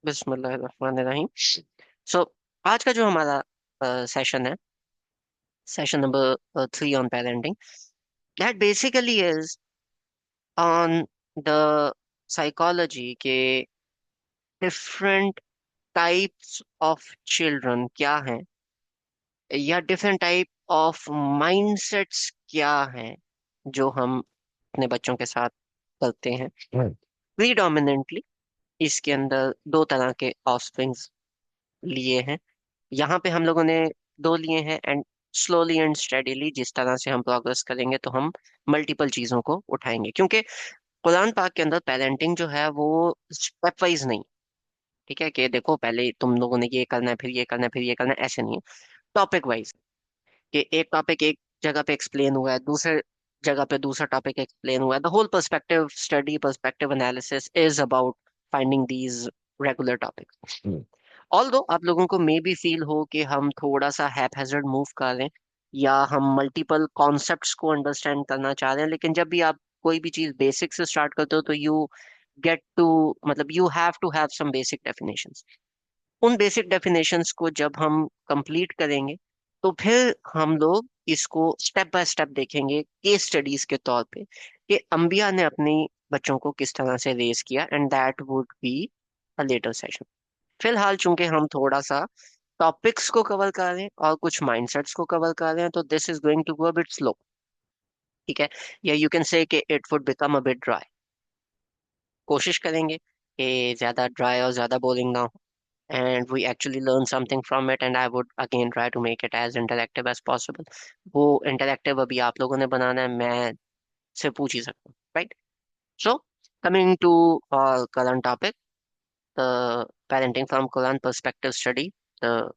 बिस्मिल्लाहिर्रहमानिर्रहीम। सो आज का जो हमारा सेशन है, session number 3 on parenting, that basically is on the psychology के डिफरेंट टाइप्स ऑफ चिल्ड्रन क्या हैं, या डिफरेंट टाइप ऑफ माइंडसेट्स क्या हैं जो हम अपने बच्चों के साथ करते हैं। प्रीडोमिनेंटली इसके अंदर दो तरह के ऑफस्प्रिंग्स लिए हैं। यहाँ पे हम लोगों ने दो लिए हैं, एंड स्लोली एंड स्टेडीली जिस तरह से हम प्रोग्रेस करेंगे तो हम मल्टीपल चीजों को उठाएंगे, क्योंकि कुरान पाक के अंदर पेरेंटिंग जो है वो स्टेप वाइज नहीं। ठीक है कि देखो पहले तुम लोगों ने ये करना है, फिर ये करना है, फिर ये करना है, ऐसे नहीं है। टॉपिक वाइज कि एक टॉपिक एक जगह पे एक्सप्लेन हुआ है, दूसरे जगह पे दूसरा टॉपिक एक्सप्लेन हुआ है। The whole perspective study, perspective analysis is about finding these regular topics. Although आप लोगों को मे बी फील हो कि हम थोड़ा सा हैphazard मूव कर रहे हैं, या हम मल्टीपल कॉन्सेप्ट्स को अंडरस्टैंड करना चाह रहे हैं, लेकिन जब भी आप कोई भी चीज बेसिक से स्टार्ट करते हो तो यू गेट टू, मतलब you have to have some basic definitions. उन बेसिक डेफिनेशंस को जब हम कंप्लीट करेंगे तो फिर हम लोग इसको स्टेप बाय स्टेप देखेंगे केस स्टडीज के तौर पे कि अंबिया ने अपने बच्चों को किस तरह से रेज किया, and that would be a later session. फिलहाल चूंकि हम थोड़ा सा टॉपिक्स को कवर कर रहे हैं और कुछ माइंडसेट्स को कवर कर रहे हैं, तो this is going to go a bit slow. ठीक है, या यू कैन से कि it would become a bit dry. कोशिश करेंगे कि ज्यादा ड्राई और ज्यादा बोरिंग ना हो, and we actually learn something from it, and I would again try to make it as interactive as possible. वो इंटरेक्टिव अभी आप लोगों ने बनाना है, मैं से पूछ ही सकता हूँ, right? So coming to current topic, the parenting from Quran perspective study, the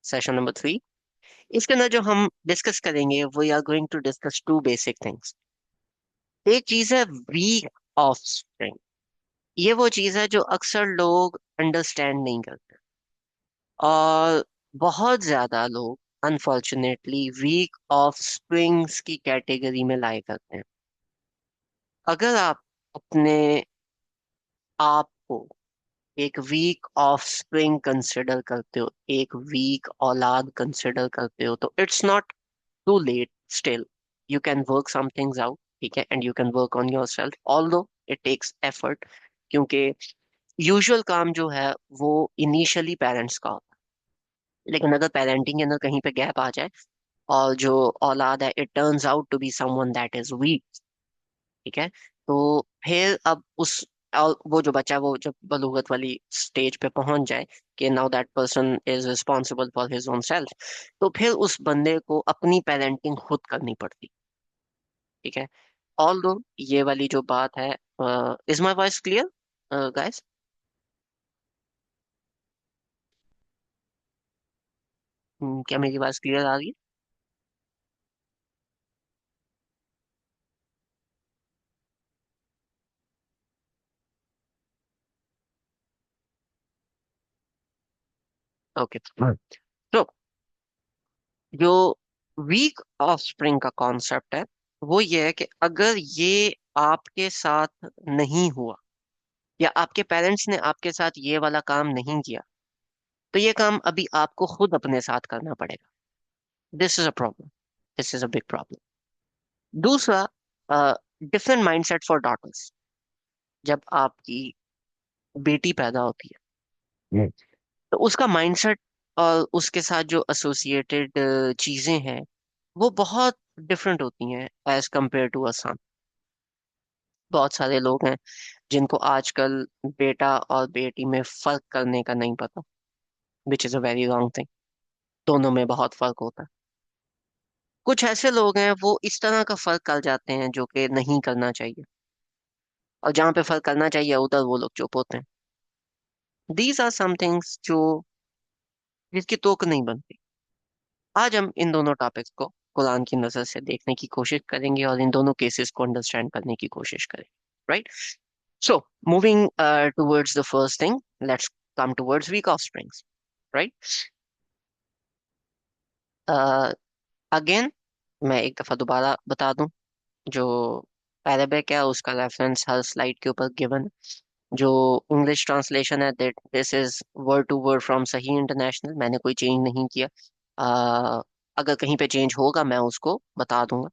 session number 3। इसके अंदर जो हम डिस्कस करेंगे, we are going to discuss two basic things. एक चीज है वीक ऑफस्प्रिंग। ये वो चीज है जो अक्सर लोग अंडरस्टैंड नहीं करते, और बहुत ज्यादा लोग अनफॉर्चुनेटली वीक ऑफस्प्रिंग्स की कैटेगरी में लाए करते हैं। अगर आप अपने आप को एक वीक ऑफस्प्रिंग कंसिडर करते हो, एक वीक औलाद कंसिडर करते हो, तो it's not too late still. You can work some things out, ठीक है, and you can work on yourself, although it takes effort, क्योंकि यूजुअल काम जो है वो इनिशियली पेरेंट्स का होता है। लेकिन अगर पेरेंटिंग के अंदर कहीं पे गैप आ जाए और जो औलाद है it turns out to be someone that is weak, ठीक है, तो फिर अब उस और वो जो बच्चा, वो जब बलूगत वाली स्टेज पे पहुंच जाए कि now that person is responsible for his own self, तो फिर उस बंदे को अपनी पेरेंटिंग खुद करनी पड़ती। ठीक है, ऑल दो ये वाली जो बात है, is my voice clear guys? क्या मेरी आवाज क्लियर आ रही है? ओके, तो जो वीक ऑफस्प्रिंग का कॉन्सेप्ट है वो ये है कि अगर ये आपके साथ नहीं हुआ, या आपके पेरेंट्स ने आपके साथ ये वाला काम नहीं किया, तो ये काम अभी आपको खुद अपने साथ करना पड़ेगा। This is a problem, this is a big problem. दूसरा, डिफरेंट माइंडसेट फॉर डॉटर्स। जब आपकी बेटी पैदा होती है, तो उसका माइंडसेट और उसके साथ जो एसोसिएटेड चीजें हैं वो बहुत डिफरेंट होती हैं एज कम्पेयर टू अ सन। बहुत सारे लोग हैं जिनको आजकल बेटा और बेटी में फर्क करने का नहीं पता, which is a very wrong thing. दोनों में बहुत फर्क होता है। कुछ ऐसे लोग हैं वो इस तरह का फर्क कर जाते हैं जो कि नहीं करना चाहिए, और जहाँ पे फर्क करना चाहिए उधर वो लोग चुप होते हैं। दीज आर सम थिंग्स जो जिसकी तोक नहीं बनती। आज हम इन दोनों टॉपिक्स को कुरान की नजर से देखने की कोशिश करेंगे और इन दोनों केसेस को अंडरस्टैंड करने की कोशिश करेंगे, right? So moving towards the first thing, let's come towards weak offsprings, right? Again मैं एक दफा दोबारा बता दूं, जो अरेबिक है उसका रेफरेंस हर स्लाइड के ऊपर गिवन है। जो इंग्लिश ट्रांसलेशन है, that this is word to word from Sahih International, मैंने कोई चेंज नहीं किया। अगर कहीं पे चेंज होगा मैं उसको बता दूंगा।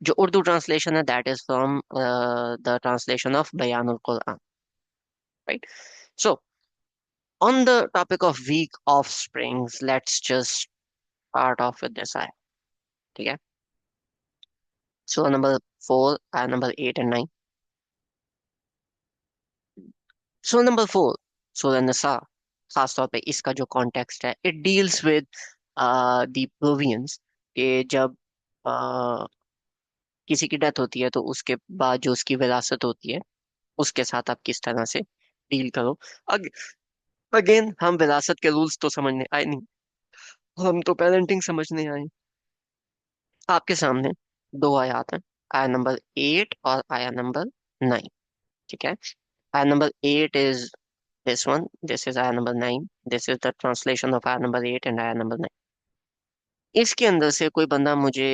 जो उर्दू ट्रांसलेशन है, that is from the translation of Bayanul Quran, right? So on the topic of week of springs, let's just start off with this आय, ठीक है? सो नंबर 4, आय नंबर 8 एंड 9। सो नंबर 4, सूरह निसा, खास तौर पे इसका जो कॉन्टेक्स्ट है, इट डील्स विद दी प्रोवियंस, कि जब uh, किसी की डेथ होती है तो उसके बाद जो उसकी विरासत होती है, उसके साथ आप किस तरह से डील करो। अग, अगेन हम विरासत के रूल्स तो समझने आए नहीं, हम तो पेरेंटिंग समझने आए। आपके सामने दो आयत हैं, आया नंबर 8 और आया नंबर 9, ठीक है? आया number 8 is this one, this is ayah number 9, this is the translation of ayah number 8 and ayah number 9। इसके अंदर से कोई बंदा मुझे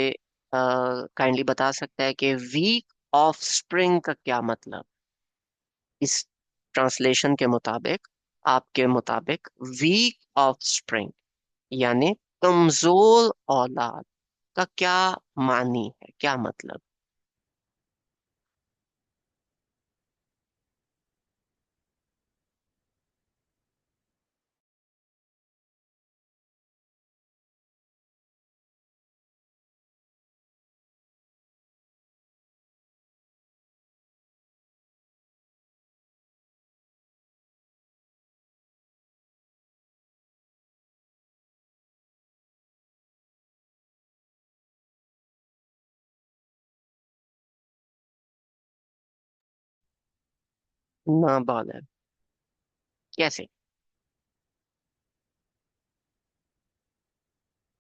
काइंडली बता सकता है कि वीक ऑफ स्प्रिंग का क्या मतलब? इस ट्रांसलेशन के मुताबिक, आपके मुताबिक, वीक ऑफ स्प्रिंग यानी कमजोर औलाद का क्या मानी है, क्या मतलब? नाबालिग? कैसे?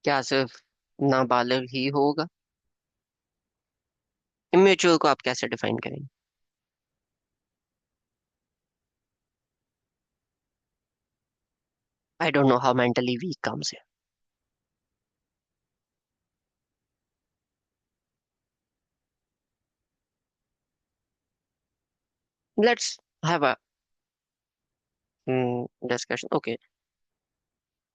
क्या सिर्फ नाबालिग ही होगा? इमेच्योर को आप कैसे डिफाइन करेंगे? I don't know how mentally weak comes है। Let's have a discussion, okay.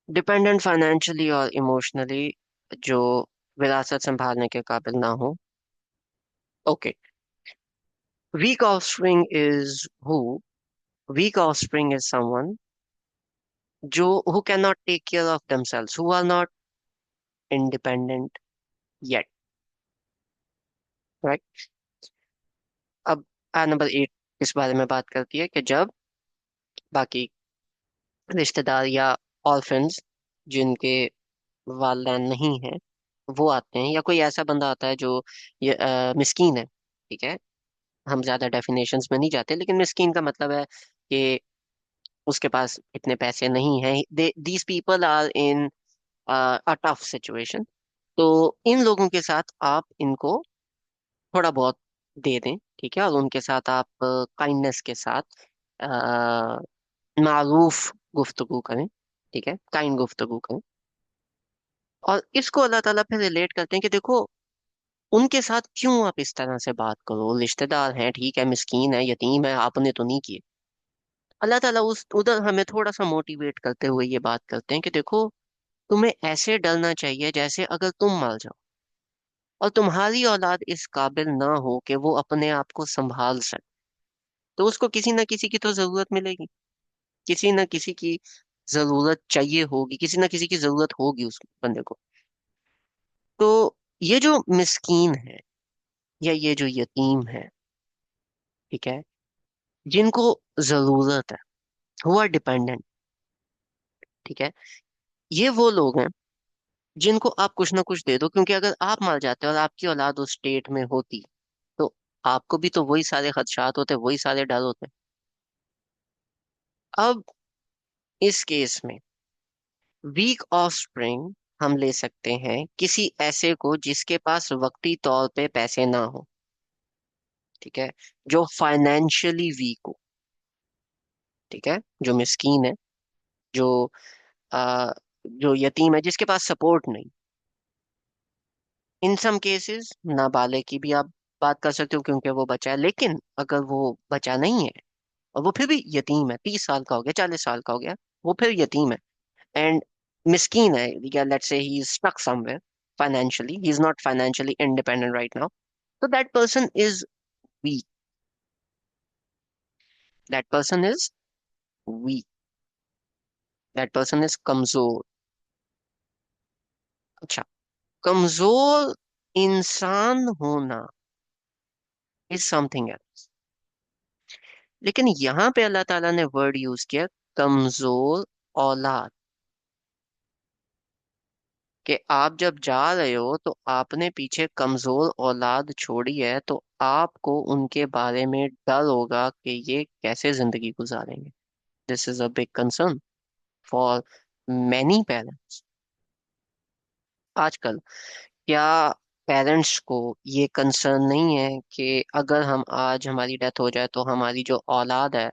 Dependent financially और इमोशनली, जो विरासत संभालने के काबिल ना हो। Okay. Weak offspring is who? Weak offspring is someone जो who can not take care of themselves, who are not independent yet, right? अब नंबर 8 इस बारे में बात करती है कि जब बाकी रिश्तेदार या ऑर्फन्स, जिनके वालिदैन नहीं हैं, वो आते हैं, या कोई ऐसा बंदा आता है जो ये मिस्कीन है, ठीक है? हम ज्यादा डेफिनेशंस में नहीं जाते, लेकिन मिस्कीन का मतलब है कि उसके पास इतने पैसे नहीं हैं, they these people are in a tough situation. तो इन लोगों के साथ आप इनको थोड़ा बहुत दे दें, ठीक है? और उनके साथ आप काइंडनेस के साथ मारूफ गुफ्तगू करें, ठीक है? काइंड गुफ्तगू करें। और इसको अल्लाह ताला फिर रिलेट करते हैं कि देखो, उनके साथ क्यों आप इस तरह से बात करो, रिश्तेदार हैं, ठीक है, मिस्कीन है, यतीम है, आपने तो नहीं किए। अल्लाह ताला उस उधर हमें थोड़ा सा मोटिवेट करते हुए ये बात करते हैं कि देखो, तुम्हें ऐसे डरना चाहिए जैसे अगर तुम मर जाओ और तुम्हारी औलाद इस काबिल ना हो कि वो अपने आप को संभाल सके, तो उसको किसी ना किसी की तो जरूरत मिलेगी, किसी ना किसी की जरूरत चाहिए होगी, किसी ना किसी की जरूरत होगी उस बंदे को। तो ये जो मिस्कीन है या ये जो यतीम है, ठीक है, जिनको जरूरत है, हु आर डिपेंडेंट, ठीक है, ये वो लोग हैं जिनको आप कुछ ना कुछ दे दो, क्योंकि अगर आप मर जाते और आपकी औलाद उस स्टेट में होती, तो आपको भी तो वही सारे खदशात होते, वही सारे डर होते। अब इस केस में वीक ऑफस्प्रिंग हम ले सकते हैं किसी ऐसे को जिसके पास वक्ती तौर पे पैसे ना हो, ठीक है, जो फाइनेंशियली वीक हो, ठीक है, जो मिस्कीन है, जो आ, जो यतीम है, जिसके पास सपोर्ट नहीं। इन सम केसेस नाबालिग की भी आप बात कर सकते हो क्योंकि वो बचा है, लेकिन अगर वो बचा नहीं है, और वो फिर भी यतीम है, 30 साल का हो गया, 40 साल का हो गया, वो फिर यतीम है एंड मिस्कीन है, या let's say he is stuck somewhere financially, he is not financially independent right now, तो that person is weak, that person is weak, that person is कमजोर। अच्छा, कमजोर इंसान होना इज समथिंग एल्स, लेकिन यहाँ पे अल्लाह ताला ने वर्ड यूज किया कमजोर औलाद, कि आप जब जा रहे हो तो आपने पीछे कमजोर औलाद छोड़ी है, तो आपको उनके बारे में डर होगा कि ये कैसे जिंदगी गुजारेंगे। This is a big concern for many parents. आजकल क्या पेरेंट्स को ये कंसर्न नहीं है कि अगर हम आज हमारी डेथ हो जाए तो हमारी जो औलाद है,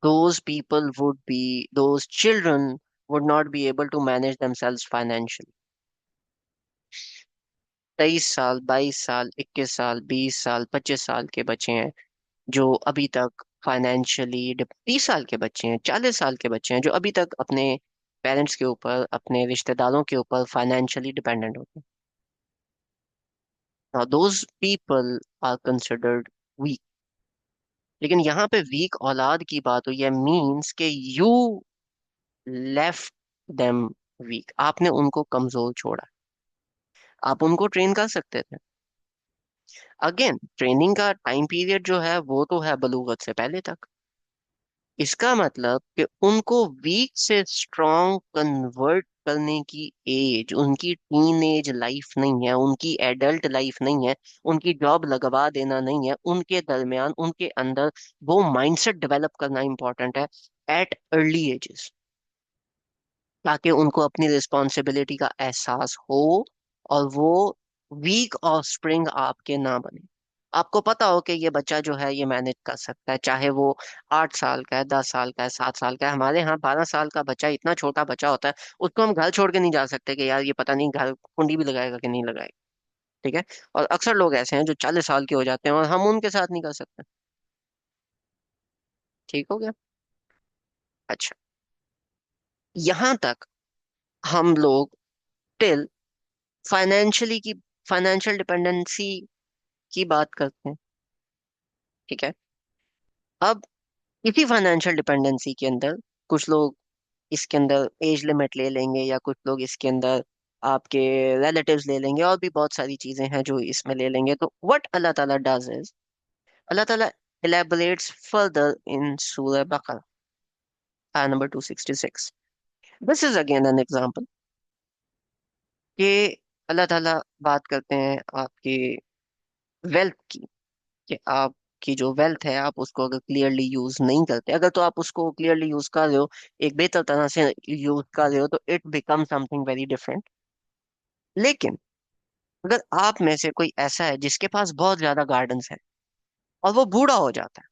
those people would be, those children would not be able to manage themselves financially। 23 साल, 22 साल, 21 साल, 20 साल, 25 साल के बच्चे हैं जो अभी तक फाइनेंशियली, 30 साल के बच्चे हैं, 40 साल के बच्चे हैं जो अभी तक अपने पेरेंट्स के ऊपर, अपने रिश्तेदारों के ऊपर फाइनेंशियली डिपेंडेंट होते हैं। Now those people are considered weak। लेकिन यहाँ पे वीक औलाद की बात हुई है, मीन्स के यू लेफ्ट देम वीक, आपने उनको कमजोर छोड़ा। आप उनको ट्रेन कर सकते थे। अगेन ट्रेनिंग का टाइम पीरियड जो है वो तो है बलूगत से पहले तक। इसका मतलब कि उनको वीक से स्ट्रांग कन्वर्ट करने की एज उनकी टीन एज लाइफ नहीं है, उनकी एडल्ट लाइफ नहीं है, उनकी जॉब लगवा देना नहीं है, उनके दरमियान उनके अंदर वो माइंडसेट डेवलप करना इंपॉर्टेंट है एट अर्ली एजेस, ताकि उनको अपनी रिस्पॉन्सिबिलिटी का एहसास हो और वो वीक ऑफस्प्रिंग आपके ना बने। आपको पता हो कि ये बच्चा जो है ये मैनेज कर सकता है, चाहे वो 8 साल का है, 10 साल का है, 7 साल का है। हमारे यहाँ 12 साल का बच्चा, इतना छोटा बच्चा होता है, उसको हम घर छोड़ के नहीं जा सकते कि यार ये पता नहीं घर कुंडी भी लगाएगा कि नहीं लगाएगा। ठीक है। और अक्सर लोग ऐसे हैं जो 40 साल के हो जाते हैं और हम उनके साथ नहीं कर सकते। ठीक हो गया। अच्छा, यहाँ तक हम लोग टिल फाइनेंशियली की, फाइनेंशियल डिपेंडेंसी की बात करते हैं। ठीक है। अब इसी फाइनेंशियल डिपेंडेंसी के अंदर कुछ लोग इसके अंदर एज लिमिट ले लेंगे, या कुछ लोग इसके अंदर आपके रिलेटिव्स ले लेंगे, और भी बहुत सारी चीजें हैं जो इसमें ले लेंगे। तो व्हाट अल्लाह ताला डज इज, अल्लाह ताला elaborates further in Surah Baqarah, ayah number 266। This is again an example कि अल्लाह ताला बात करते हैं आपके वेल्थ की, कि आपकी जो वेल्थ है आप उसको अगर क्लियरली यूज नहीं करते, अगर तो आप उसको क्लियरली यूज कर रहे हो, एक बेहतर तरह से यूज कर रहे हो, तो it become something very different. लेकिन अगर आप में से कोई ऐसा है जिसके पास बहुत ज्यादा गार्डन्स है और वो बूढ़ा हो जाता है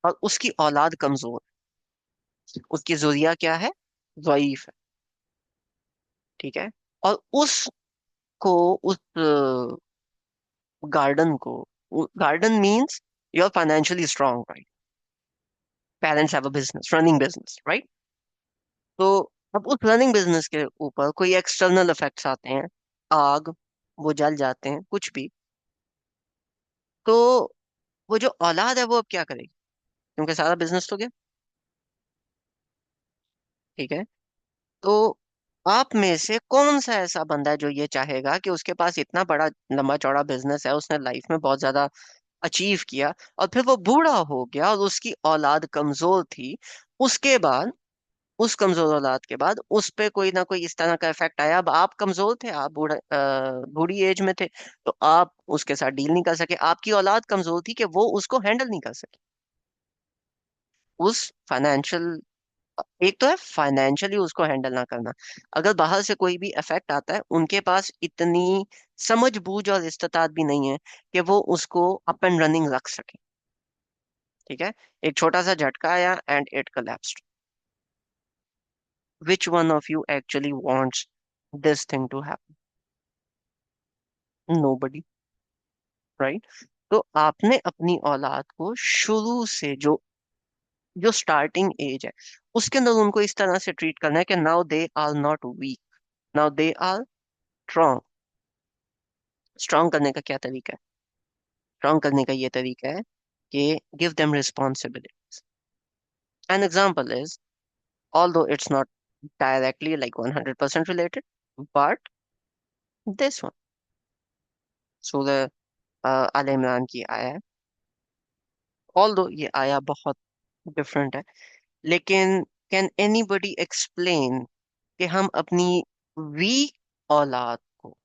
और उसकी औलाद कमजोर है, उसकी जुर्रिया क्या है, ज़ईफ है। ठीक है। और उसको, उस गार्डन को, garden means you are financially strong, right, parents have a business, running business, right. तो अब उस रनिंग बिजनेस के ऊपर कोई एक्सटर्नल इफेक्ट्स आते हैं, आग, वो जल जाते हैं, कुछ भी, तो वो जो औलाद है वो अब क्या करेगी, क्योंकि सारा बिजनेस तो गया। ठीक है। तो आप में से कौन सा ऐसा बंदा है जो ये चाहेगा कि उसके पास इतना बड़ा लंबा चौड़ा बिजनेस है, उसने लाइफ में बहुत ज्यादा अचीव किया, और फिर वो बूढ़ा हो गया और उसकी औलाद कमजोर थी, उसके बाद, उस कमजोर औलाद के बाद उस पे कोई ना कोई इस तरह का इफेक्ट आया, अब आप कमजोर थे, आप बूढ़ी एज में थे, तो आप उसके साथ डील नहीं कर सके, आपकी औलाद कमजोर थी कि वो उसको हैंडल नहीं कर सके, उस फाइनेंशियल, एक तो है फाइनेंशियली उसको हैंडल ना करना, अगर बाहर से कोई भी इफेक्ट आता है उनके पास इतनी समझ बूझ और इस्तेताद भी नहीं है कि वो उसको अप एंड रनिंग रख सके। ठीक है। एक छोटा सा झटका आया and it collapsed। Which one of you actually wants this thing to happen? Nobody, right? तो आपने अपनी औलाद को शुरू से जो जो स्टार्टिंग एज है, उसके अंदर उनको इस तरह से ट्रीट करना है कि now they are not weak, now they are strong. Strong करने का क्या तरीका है? स्ट्रांग करने का ये तरीका है कि give them responsibility. An example is, although it's not directly like 100% related, but this one, सूरह आल इमरान की आया है। although ये आया बहुत डिफरेंट है, लेकिन कैन एनीबडी एक्सप्लेन कि हम अपनी वीक औलाद को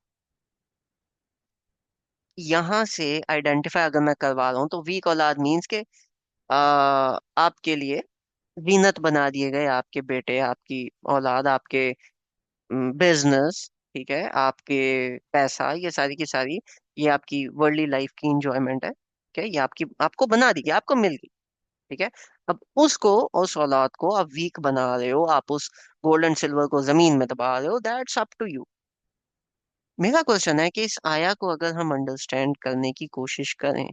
यहाँ से आइडेंटिफाई अगर मैं करवा रहा हूँ, तो वीक औलाद मीन्स के आपके लिए जीनत बना दिए गए आपके बेटे, आपकी औलाद, आपके बिजनेस, ठीक है, आपके पैसा, ये सारी की सारी, ये आपकी वर्ल्डली लाइफ की इंजॉयमेंट है, ठीक है, ये आपकी, आपको बना दी गई, आपको मिल गई, ठीक है। अब उसको, उस औलाद को आप वीक बना रहे हो, आप उस गोल्ड एंड सिल्वर को जमीन में दबा रहे हो, दैट्स अप टू यू। मेरा क्वेश्चन है कि इस आया को अगर हम अंडरस्टैंड करने की कोशिश करें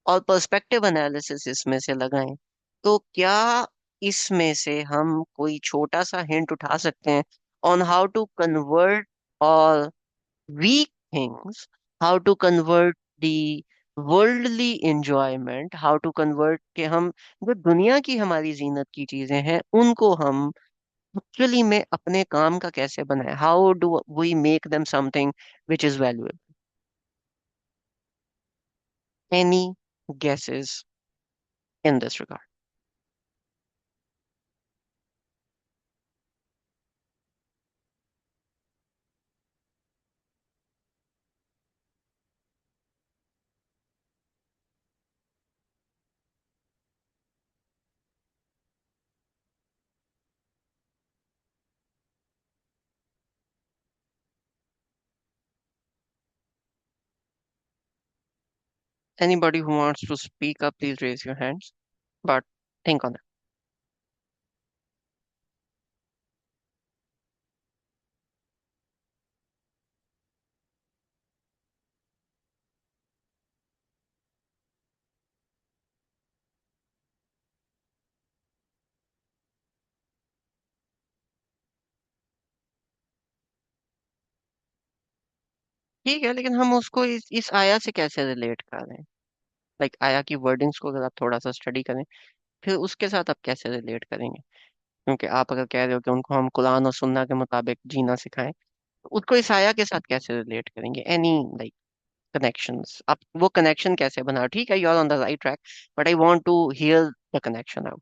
और पर्सपेक्टिव एनालिसिस इसमें से लगाएं, तो क्या इसमें से हम कोई छोटा सा हिंट उठा सकते हैं ऑन हाउ टू कन्वर्ट और weak things, how to convert the worldly enjoyment, how to convert कि हम जो दुनिया की हमारी जीनत की चीजें हैं उनको हम एक्चुअली में अपने काम का कैसे बनाए, how do we make them something which is valuable? Any guesses in this regard? Anybody who wants to speak up, please raise your hands, but think on that. ठीक है, लेकिन हम उसको इस आया से कैसे रिलेट कर रहे हैं? लाइक आया की वर्डिंग्स को अगर आप थोड़ा सा स्टडी करें, फिर उसके साथ आप कैसे रिलेट करेंगे? क्योंकि आप अगर कह रहे हो कि उनको हम कुरान और सुन्ना के मुताबिक जीना सिखाएं, तो उसको इस आया के साथ कैसे रिलेट करेंगे? एनी लाइक कनेक्शंस, आप वो कनेक्शन कैसे बनाओ? ठीक है, you are on the right track, but I want to hear the connection out.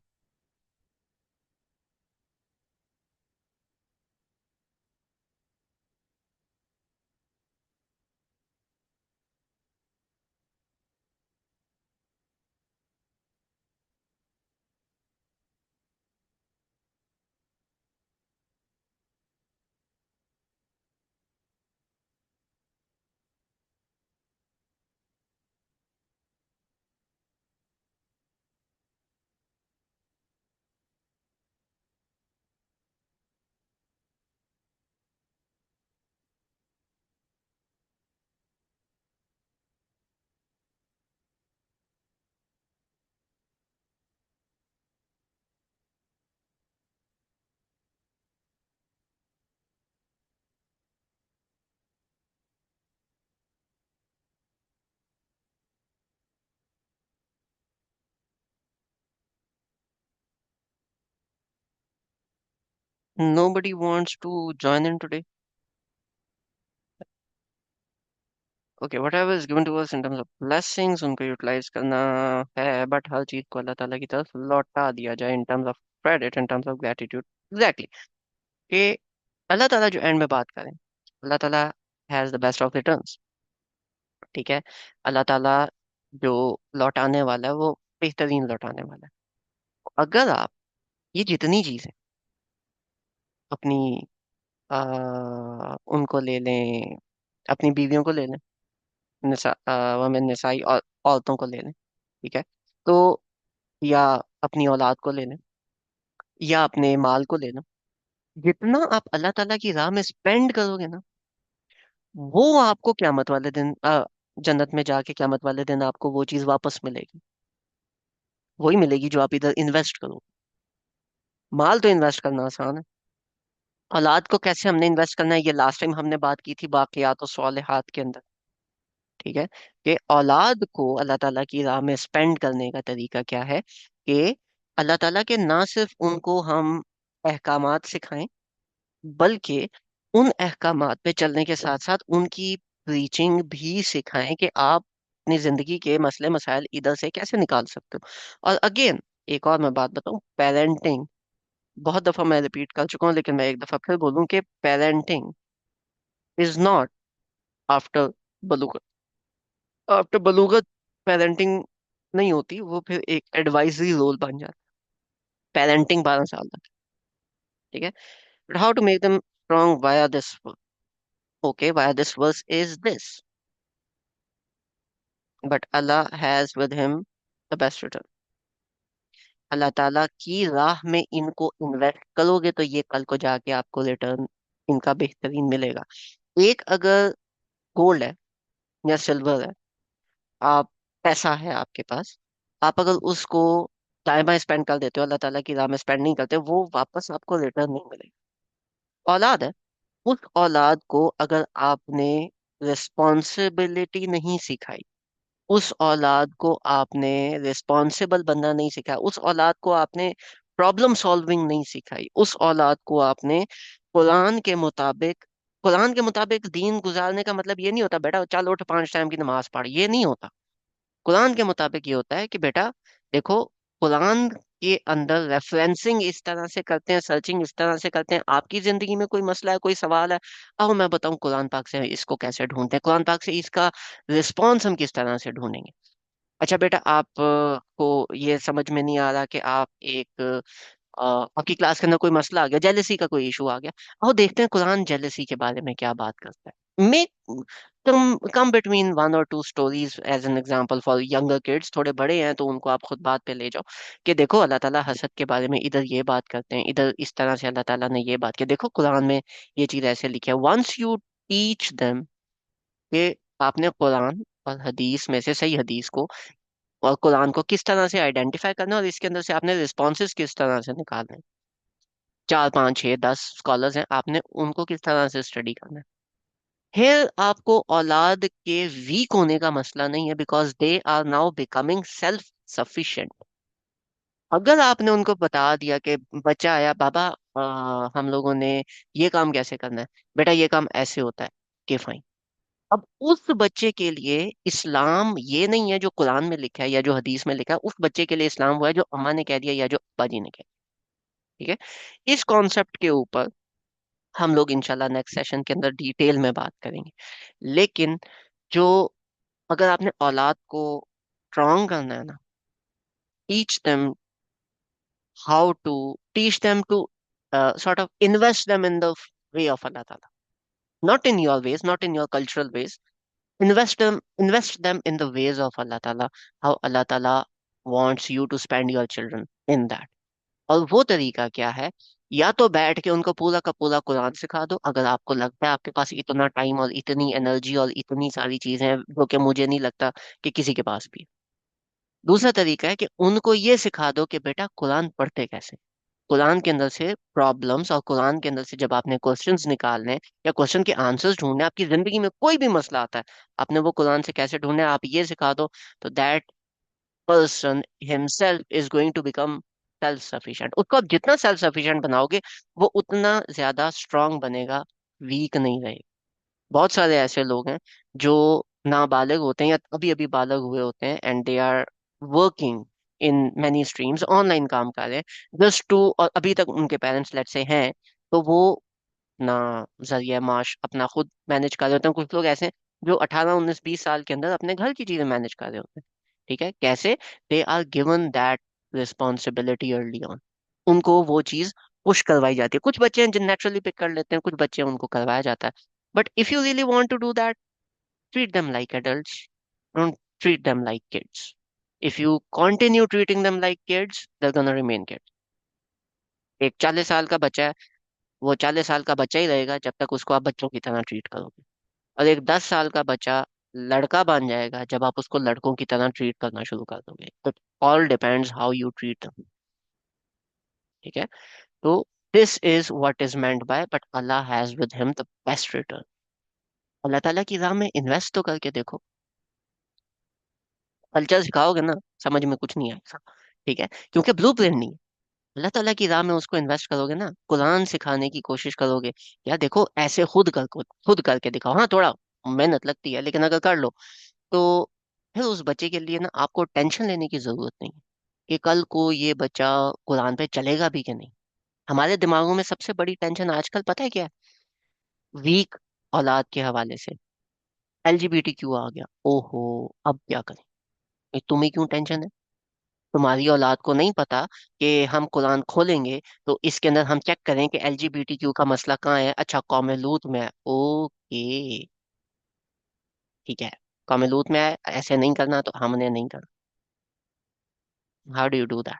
Nobody wants to join in today. Okay, whatever is given to us in terms of blessings उनको utilise करना है, but हर चीज को अल्लाह ताला की तरफ लौटा दिया जाए in terms of credit, in terms of gratitude. Exactly, कि अल्लाह ताला जो एंड में बात करें, अल्लाह ताला has the best of returns, ठीक है। अल्लाह ताला जो लौटाने वाला है वो बेहतरीन लौटाने वाला है। अगर आप ये जितनी चीजें अपनी उनको ले लें, अपनी बीवियों को ले लें, वमेन निसाई और औरतों को ले लें, ठीक है, तो या अपनी औलाद को ले लें, या अपने माल को ले लें, जितना आप अल्लाह ताला की राह में स्पेंड करोगे ना, वो आपको क्यामत वाले दिन जन्नत में जाके क्यामत वाले दिन आपको वो चीज वापस मिलेगी, वही मिलेगी जो आप इधर इन्वेस्ट करो। माल तो इन्वेस्ट करना आसान है। औलाद को कैसे हमने इन्वेस्ट करना है, ये लास्ट टाइम हमने बात की थी बाकियात और स्वालिहात के अंदर। ठीक है, कि औलाद को अल्लाह ताला की राह में स्पेंड करने का तरीका क्या है, कि अल्लाह ताला के ना सिर्फ उनको हम अहकामात सिखाएं, बल्कि उन अहकामात पे चलने के साथ साथ उनकी प्रीचिंग भी सिखाएं कि आप अपनी जिंदगी के मसले मसाइल इधर से कैसे निकाल सकते हो। और अगेन, एक और मैं बात बताऊं, पेरेंटिंग, बहुत दफा मैं रिपीट कर चुका हूँ लेकिन मैं एक दफा फिर बोलूं कि पेरेंटिंग इज नॉट आफ्टर बलूगत। आफ्टर बलूगत पेरेंटिंग नहीं होती, वो फिर एक एडवाइजरी रोल बन जाता है। पेरेंटिंग 12 साल तक। ठीक है, but how to make them strong via this, okay via this verse is this, but Allah has with him the best return. Allah ताला की राह में इनको इन्वेस्ट करोगे तो ये कल को जाके आपको रिटर्न इनका बेहतरीन मिलेगा। एक अगर गोल्ड है या सिल्वर है, आप, पैसा है आपके पास, आप अगर उसको दाएं बाएं स्पेंड कर देते हो, अल्लाह ताला की राह में स्पेंड नहीं करते, वो वापस आपको रिटर्न नहीं मिलेगा। औलाद है, उस औलाद को अगर आपने रिस्पॉन्सिबिलिटी नहीं सिखाई, उस औलाद को आपने रिस्पॉन्सिबल बनना नहीं सिखाया, उस औलाद को आपने प्रॉब्लम सॉल्विंग नहीं सिखाई, उस औलाद को आपने कुरान के मुताबिक, कुरान के मुताबिक दीन गुजारने का मतलब ये नहीं होता बेटा चल उठ 5 टाइम की नमाज पढ़, ये नहीं होता। कुरान के मुताबिक ये होता है कि बेटा देखो, कुरान के अंदर रेफरेंसिंग इस तरह से करते हैं, सर्चिंग इस तरह से करते हैं, आपकी जिंदगी में कोई मसला है, कोई सवाल है, आओ मैं बताऊं कुरान पाक से इसको कैसे ढूंढते हैं, कुरान पाक से इसका रिस्पॉन्स हम किस तरह से ढूंढेंगे। अच्छा बेटा, आप को ये समझ में नहीं आ रहा कि आप एक आपकी क्लास के अंदर कोई मसला आ गया, जेलसी का कोई इशू आ गया, आओ देखते हैं कुरान जेलसी के बारे में क्या बात करता है। मेक कम बिटवीन 1 और 2 stories as an example for younger kids, थोड़े बड़े हैं तो उनको आप खुद बात पे ले जाओ कि देखो अल्लाह ताला हसद के बारे में इधर ये बात करते हैं, इधर इस तरह से अल्लाह ताला ने ये बात की, देखो कुरान में ये चीज ऐसे लिखी है। वंस यू टीच देम कि आपने कुरान और हदीस में से सही हदीस को और कुरान को किस तरह से आइडेंटिफाई करना है और इसके अंदर से आपने रिस्पॉन्सेज किस तरह से निकालने हैं, 4 5 6 10 स्कॉलर्स हैं, आपने उनको किस तरह से स्टडी करना है। फिर आपको औलाद के वीक होने का मसला नहीं है, because they are now becoming self sufficient. अगर आपने उनको बता दिया कि बच्चा आया बाबा, हम लोगों ने ये काम कैसे करना है, बेटा ये काम ऐसे होता है, कि फाइन। अब उस बच्चे के लिए इस्लाम ये नहीं है जो कुरान में लिखा है या जो हदीस में लिखा है, उस बच्चे के लिए इस्लाम वो है जो अम्मा ने कह दिया या जो अब्बा जी ने कहा। ठीक है, इस कॉन्सेप्ट के ऊपर हम लोग इंशाल्लाह नेक्स्ट सेशन के अंदर डिटेल में बात करेंगे। लेकिन जो, अगर आपने औलाद को स्ट्रॉन्ग करना है ना, teach them how to, teach them to sort of invest them in the way of Allah Ta'ala, not in your ways, not in your cultural ways. Invest them in the ways of Allah Ta'ala, how Allah Ta'ala wants you to spend your children in that. और वो तरीका क्या है, या तो बैठ के उनको पूरा का पूरा कुरान सिखा दो, अगर आपको लगता है आपके पास इतना टाइम और इतनी एनर्जी और इतनी सारी चीजें हैं, जो कि मुझे नहीं लगता कि किसी के पास भी है। दूसरा तरीका है कि उनको ये सिखा दो कि बेटा कुरान पढ़ते कैसे, कुरान के अंदर से प्रॉब्लम्स और कुरान के अंदर से जब आपने क्वेश्चंस निकालने हैं या क्वेश्चन के आंसर्स ढूंढने हैं, आपकी जिंदगी में कोई भी मसला आता है, आपने वो कुरान से कैसे ढूंढना है आप ये सिखा दो, तो that person himself is going to become self sufficient. उसको आप जितना सेल्फ सफिशिएंट बनाओगे, वो उतना ज्यादा स्ट्रांग बनेगा, वीक नहीं रहेगा। बहुत सारे ऐसे लोग हैं जो नाबालिग होते हैं या अभी अभी बालग हुए होते हैं, and they are working in many streams, online काम कर रहे हैं जस्ट टू, और अभी तक उनके पेरेंट्स लेट से हैं, तो वो ना जरिए माश अपना खुद मैनेज कर रहे होते हैं। कुछ लोग ऐसे हैं जो 18 19 20 साल के अंदर अपने घर की चीजें मैनेज कर रहे होते हैं। ठीक है, कैसे? They are given that responsibility early on, उनको वो चीज पुश करवाई जाती है। कुछ बच्चे हैं जिन नेचुरली पिक कर लेते हैं, कुछ बच्चे हैं उनको करवाया जाता है। But if you really want to do that, treat them like adults, don't treat them like kids. If you continue treating them like kids, they're gonna remain kids. एक 40 साल का बच्चा है, वो 40 साल का बच्चा ही रहेगा जब तक उसको आप बच्चों की तरह ट्रीट करोगे। और एक 10 साल का बच्चा लड़का बन जाएगा जब आप उसको लड़कों की तरह ट्रीट करना शुरू कर दोगे। तो all depends how you treat them. ठीक है। तो this is what is meant by but Allah has with him the best return. Allah ताला की राह में इन्वेस्ट तो करके देखो। कल्चर सिखाओगे ना, समझ में कुछ नहीं आएगा। ठीक है, क्योंकि ब्लू प्रिंट नहीं है। अल्लाह ताला की राह में उसको इन्वेस्ट करोगे ना, कुरान सिखाने की कोशिश करोगे, या देखो ऐसे खुद करके दिखाओ। हाँ, थोड़ा मेहनत लगती है, लेकिन अगर कर लो तो फिर उस बच्चे के लिए ना आपको टेंशन लेने की जरूरत नहीं है कि कल को ये बच्चा कुरान पे चलेगा भी कि नहीं। हमारे दिमागों में सबसे बड़ी टेंशन आजकल पता है क्या है? वीक औलाद के हवाले से एलजीबीटी क्यू आ गया, ओहो, अब क्या करें। ये तुम्हें क्यों टेंशन है? तुम्हारी औलाद को नहीं पता कि हम कुरान खोलेंगे तो इसके अंदर हम चेक करें कि एलजीबीटी क्यू का मसला कहाँ है। अच्छा, कौम लूत में है, ओके, ठीक है, कौम लूत में है, ऐसे नहीं करना तो हमने नहीं करना। How do you do that?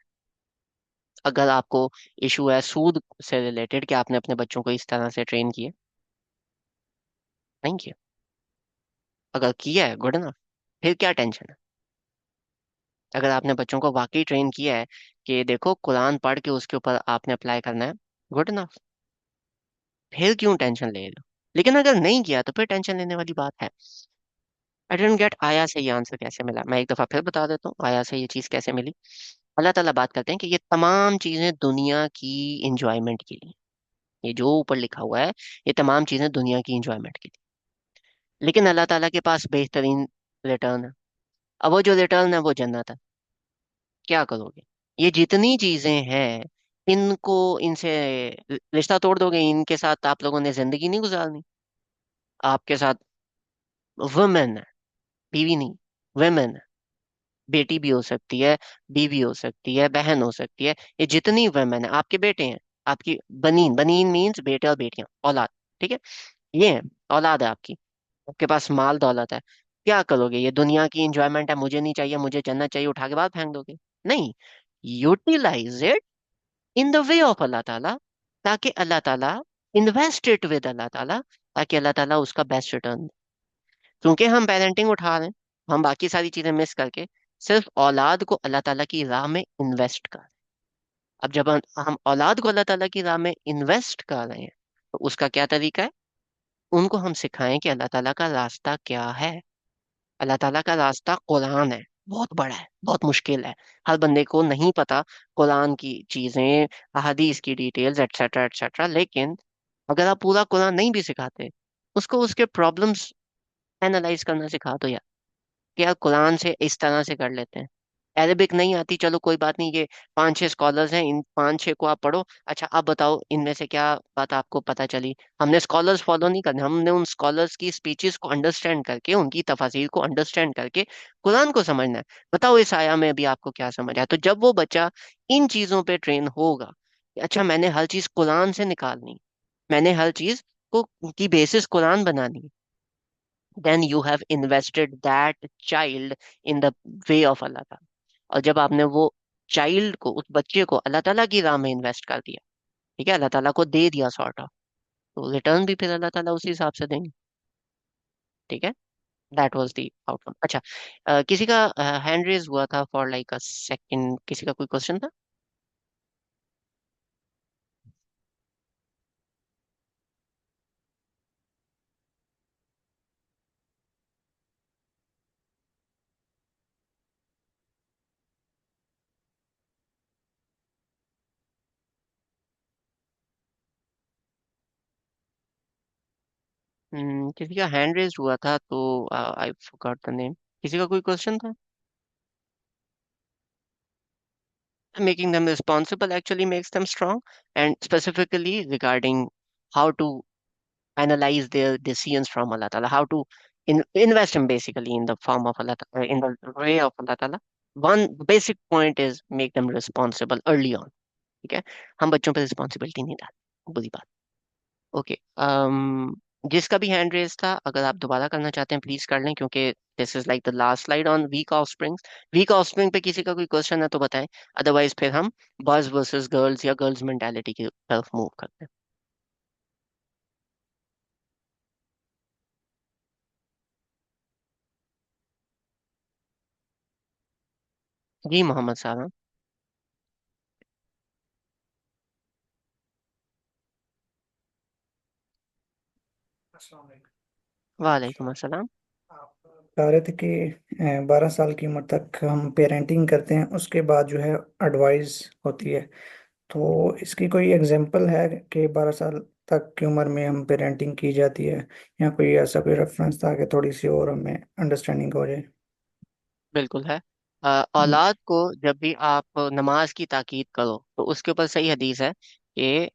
अगर आपको इशू है सूद से रिलेटेड कि आपने अपने बच्चों को इस तरह से ट्रेन किया, नहीं किया, अगर किया है गुड इनफ, फिर क्या टेंशन है? अगर आपने बच्चों को वाकई ट्रेन किया है कि देखो कुरान पढ़ के उसके ऊपर आपने अप्लाई करना है, गुड इनफ, फिर क्यों टेंशन ले रहे हो? लेकिन अगर नहीं किया तो फिर टेंशन लेने वाली बात है। आई डेंट गेट, आया से ये आंसर कैसे मिला, मैं एक दफा फिर बता देता हूँ आया से ये चीज कैसे मिली। अल्लाह ताला बात करते हैं कि ये तमाम चीजें दुनिया की इंजॉयमेंट के लिए, ये जो ऊपर लिखा हुआ है, ये तमाम चीजें दुनिया की इंजॉयमेंट के लिए, लेकिन अल्लाह ताला के पास बेहतरीन रिटर्न है। अब वो जो रिटर्न है वो जन्नत है। क्या करोगे? ये जितनी चीजें हैं, इनको, इनसे रिश्ता तोड़ दोगे, इनके साथ आप लोगों ने जिंदगी नहीं गुजारनी। आपके साथ वुमेन है, बीवी नहीं, वुमेन है। बेटी भी हो सकती है, बीवी हो सकती है, बहन हो सकती है। ये जितनी वुमेन है, आपके बेटे हैं, आपकी बनीन, बनीन मीन्स बेटे और बेटियां, औलाद, ठीक है, ये है, औलाद है आपकी। आपके पास माल दौलत है। क्या करोगे? ये दुनिया की इंजॉयमेंट है, मुझे नहीं चाहिए, मुझे जन्नत चाहिए, उठा के बाहर फेंक दोगे? नहीं, utilize it in the way of Allah ताला, ताकि अल्लाह ताला, इन्वेस्ट इट विद अल्लाह ताला, ताकि अल्लाह ताला उसका बेस्ट रिटर्न। क्योंकि हम पेरेंटिंग उठा रहे हैं, हम बाकी सारी चीजें मिस करके सिर्फ औलाद को अल्लाह ताला की राह में इन्वेस्ट कर। अब जब हम औलाद को अल्लाह ताला की राह में इन्वेस्ट कर रहे हैं, तो उसका क्या तरीका है? उनको हम सिखाएं कि अल्लाह ताला का रास्ता क्या है। अल्लाह ताला का रास्ता कुरान है, बहुत बड़ा है, बहुत मुश्किल है, हर बंदे को नहीं पता कुरान की चीजें, हदीस की डिटेल्स, एटसेट्रा एटसेट्रा। लेकिन अगर आप पूरा कुरान नहीं भी सिखाते, उसको उसके प्रॉब्लम्स एनालाइज करना सिखा दो यार, कि यार कुरान से इस तरह से कर लेते हैं। अरेबिक नहीं आती, चलो कोई बात नहीं, ये पांच छह स्कॉलर्स हैं, इन पांच छह को आप पढ़ो। अच्छा, आप बताओ इनमें से क्या बात आपको पता चली। हमने स्कॉलर्स फॉलो नहीं करने, हमने उन स्कॉलर्स की स्पीचेस को अंडरस्टैंड करके, उनकी तफासीर को अंडरस्टैंड करके कुरान को समझना है। बताओ इस आया में अभी आपको क्या समझ आया? तो जब वो बच्चा इन चीजों पे ट्रेन होगा कि अच्छा मैंने हर चीज कुरान से निकालनी, मैंने हर चीज को की बेसिस कुरान बनानी, then you have invested that child in the way of अल्लाह ताला। और जब आपने वो चाइल्ड को, उस बच्चे को अल्लाह ताला की राह में इन्वेस्ट कर दिया, ठीक है, अल्लाह ताला को दे दिया सॉर्ट ऑफ, तो रिटर्न भी फिर अल्लाह ताला उसी हिसाब से देंगे। ठीक है, दैट वाज द आउटकम। अच्छा, किसी का हैंड रेज हुआ था फॉर लाइक अ सेकंड, किसी का कोई क्वेश्चन था? किसी का हैंड रेज हुआ था तो आई फॉरगॉट द नेम। किसी का कोई क्वेश्चन था? Making them responsible actually makes them strong, and specifically regarding how to analyze their decisions from Allah Ta'ala, how to invest them basically in the form of Allah Ta'ala, in the way of Allah Ta'ala. One basic point is make them responsible early on. ठीक है, हम बच्चों पे responsibility नहीं डालते, बुरी बात। Okay, जिसका भी हैंड रेस था, अगर आप दोबारा करना चाहते हैं प्लीज कर लें, क्योंकि this is like the last slide on weak of springs. Weak offspring पे किसी का कोई क्वेश्चन है तो बताएं, अदरवाइज फिर हम बॉयज वर्सेस गर्ल्स या गर्ल्स मेंटालिटी की तरफ मूव करते हैं। जी मोहम्मद साहब। वालेकुम अस्सलाम। बता रहे थे कि 12 साल की उम्र तक हम पेरेंटिंग करते हैं, उसके बाद जो है एडवाइस होती है। तो इसकी कोई एग्जांपल है कि 12 साल तक की उम्र में हम पेरेंटिंग की जाती है, या कोई ऐसा कोई रेफरेंस था कि थोड़ी सी और हमें अंडरस्टैंडिंग हो जाए। बिल्कुल है। हम्म, औलाद को जब भी आप नमाज की ताकीद करो तो उसके ऊपर सही हदीस है कि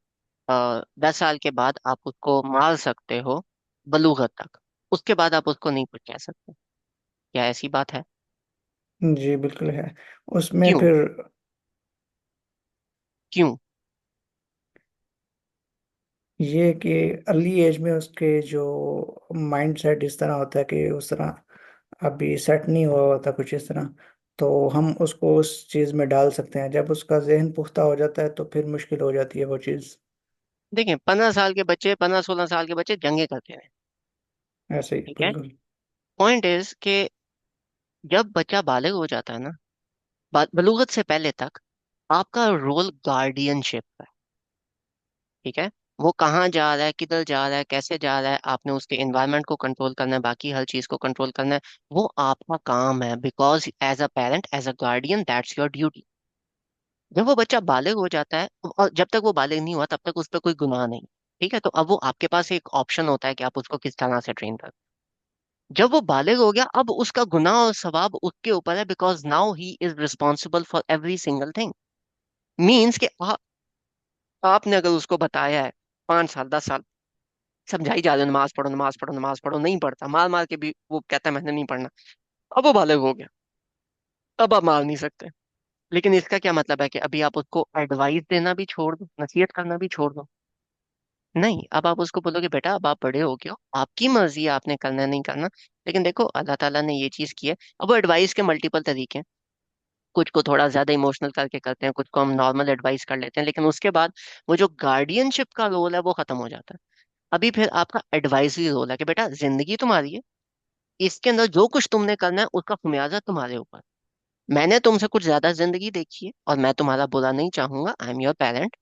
10 साल के बाद आप उसको मार सकते हो, बलूगत तक। उसके बाद आप उसको नहीं कुछ कह सकते। क्या ऐसी बात है? जी बिल्कुल है। उसमें क्यों? फिर क्यों? ये कि अर्ली एज में उसके जो माइंड सेट इस तरह होता है कि उस तरह अभी सेट नहीं हुआ होता कुछ इस तरह। तो हम उसको उस चीज़ में डाल सकते हैं, जब उसका जहन पुख्ता हो जाता है तो फिर मुश्किल हो जाती है वो चीज़। देखिए, 15 साल के बच्चे, 15-16 साल के बच्चे जंगे करते हैं। ऐसे ही ठीक है। बिल्कुल। पॉइंट इज कि जब बच्चा बालिग हो जाता है ना, बलूगत से पहले तक आपका रोल गार्डियनशिप है। ठीक है। वो कहाँ जा रहा है, किधर जा रहा है, कैसे जा रहा है, आपने उसके एनवायरनमेंट को कंट्रोल करना है, बाकी हर चीज को कंट्रोल करना है। वो आपका काम है, because as a parent, as a guardian, that's your duty. जब वो बच्चा बालिग हो जाता है, और जब तक वो बालिग नहीं हुआ तब तक उस पर कोई गुनाह नहीं। ठीक है। तो अब वो आपके पास एक ऑप्शन होता है कि आप उसको किस तरह से ट्रेन कर। जब वो बालिग हो गया, अब उसका गुनाह और सवाब उसके ऊपर है, because now he is responsible for every single thing. Means कि आपने अगर उसको बताया है 5 साल, 10 साल समझाई जा रहे हो, नमाज पढ़ो, नमाज पढ़ो, नमाज पढ़ो, नहीं पढ़ता, मार मार के भी वो कहता है मैंने नहीं पढ़ना। अब वो बालिग हो गया, अब आप मार नहीं सकते। लेकिन इसका क्या मतलब है कि अभी आप उसको एडवाइस देना भी छोड़ दो, नसीहत करना भी छोड़ दो? नहीं, अब आप उसको बोलोगे बेटा अब आप बड़े हो गए हो, आपकी मर्जी है, आपने करना है नहीं करना। लेकिन देखो, अल्लाह ताला ने ये चीज की है। अब वो एडवाइस के मल्टीपल तरीके हैं। कुछ को थोड़ा ज्यादा इमोशनल करके करते हैं, कुछ को हम नॉर्मल एडवाइस कर लेते हैं, लेकिन उसके बाद वो जो गार्डियनशिप का रोल है वो खत्म हो जाता है। अभी फिर आपका एडवाइजरी रोल है कि बेटा जिंदगी तुम्हारी है, इसके अंदर जो कुछ तुमने करना है उसका खुमियाजा तुम्हारे ऊपर। मैंने तुमसे कुछ ज्यादा जिंदगी देखी है और मैं तुम्हारा बुरा नहीं चाहूंगा, आई एम योर पेरेंट।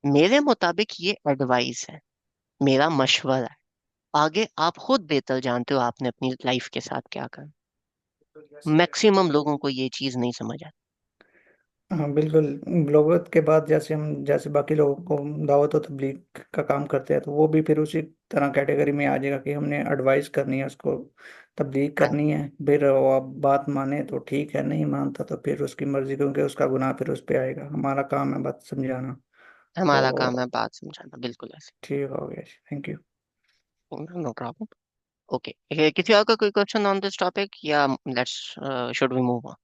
मेरे मुताबिक ये एडवाइस है, मेरा मशवरा है। आगे आप खुद बेहतर जानते हो आपने अपनी लाइफ के साथ क्या करना। मैक्सिमम लोगों को ये चीज नहीं समझ आती। हाँ बिल्कुल। बलूगत के बाद जैसे हम जैसे बाकी लोगों को दावत और तबलीग का काम करते हैं, तो वो भी फिर उसी तरह कैटेगरी में आ जाएगा कि हमने एडवाइस करनी है उसको, तबलीग हाँ, करनी है। फिर वो अब बात माने तो ठीक है, नहीं मानता तो फिर उसकी मर्जी, क्योंकि उसका गुनाह फिर उस पे आएगा। हमारा काम है बात समझाना। हमारा काम है तो बात समझाना, बिल्कुल ऐसे। ठीक हो गया, thank you. No problem. Okay, किसी और का कोई क्वेश्चन ऑन दिस टॉपिक, या let's should we move on?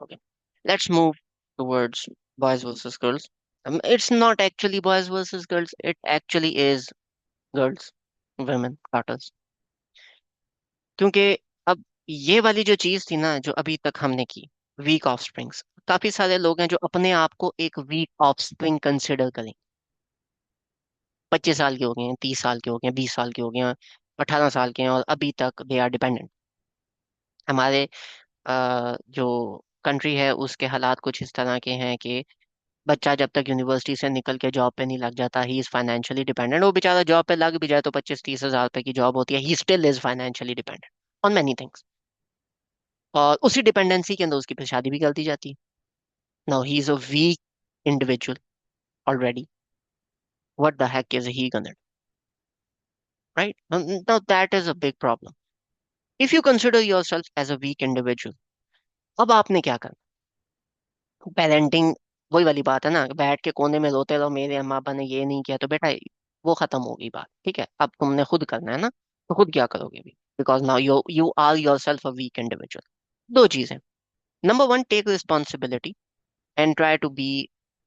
Okay, let's move towards boys versus girls. It's not actually boys versus girls, it actually is girls, women, daughters. क्योंकि अब ये वाली जो चीज थी ना जो अभी तक हमने की, वीक ऑफस्प्रिंग्स, काफी सारे लोग हैं जो अपने आप को एक वीक ऑफस्प्रिंग कंसिडर करें। 25 साल के हो गए हैं, 30 साल के हो गए हैं, 20 साल के हो गए हैं, 18 साल के हैं, और अभी तक दे आर डिपेंडेंट। हमारे जो कंट्री है उसके हालात कुछ इस तरह के हैं कि बच्चा जब तक यूनिवर्सिटी से निकल के जॉब पे नहीं लग जाता, ही इज फाइनेंशियली डिपेंडेंट। वो बेचारा जॉब पे लग भी जाए तो 25-30 हज़ार रुपए की जॉब होती है, he still is financially dependent on many things. और उसी डिपेंडेंसी के अंदर उसकी फिर शादी भी कर दी जाती है। Now he is a weak individual already, what the heck is he गonna do, right? Now that is a big problem. If you consider yourself as a weak individual, अब आपने क्या करना? पेरेंटिंग, वही वाली बात है ना, बैठ के कोने में रोते रहो मेरे अम्मा अब्बा ने ये नहीं किया, तो बेटा वो खत्म हो गई बात। ठीक है, अब तुमने खुद करना है ना, तो खुद क्या करोगे अभी? Because now you you are yourself a weak individual. दो चीजें। Number one, take responsibility and try to be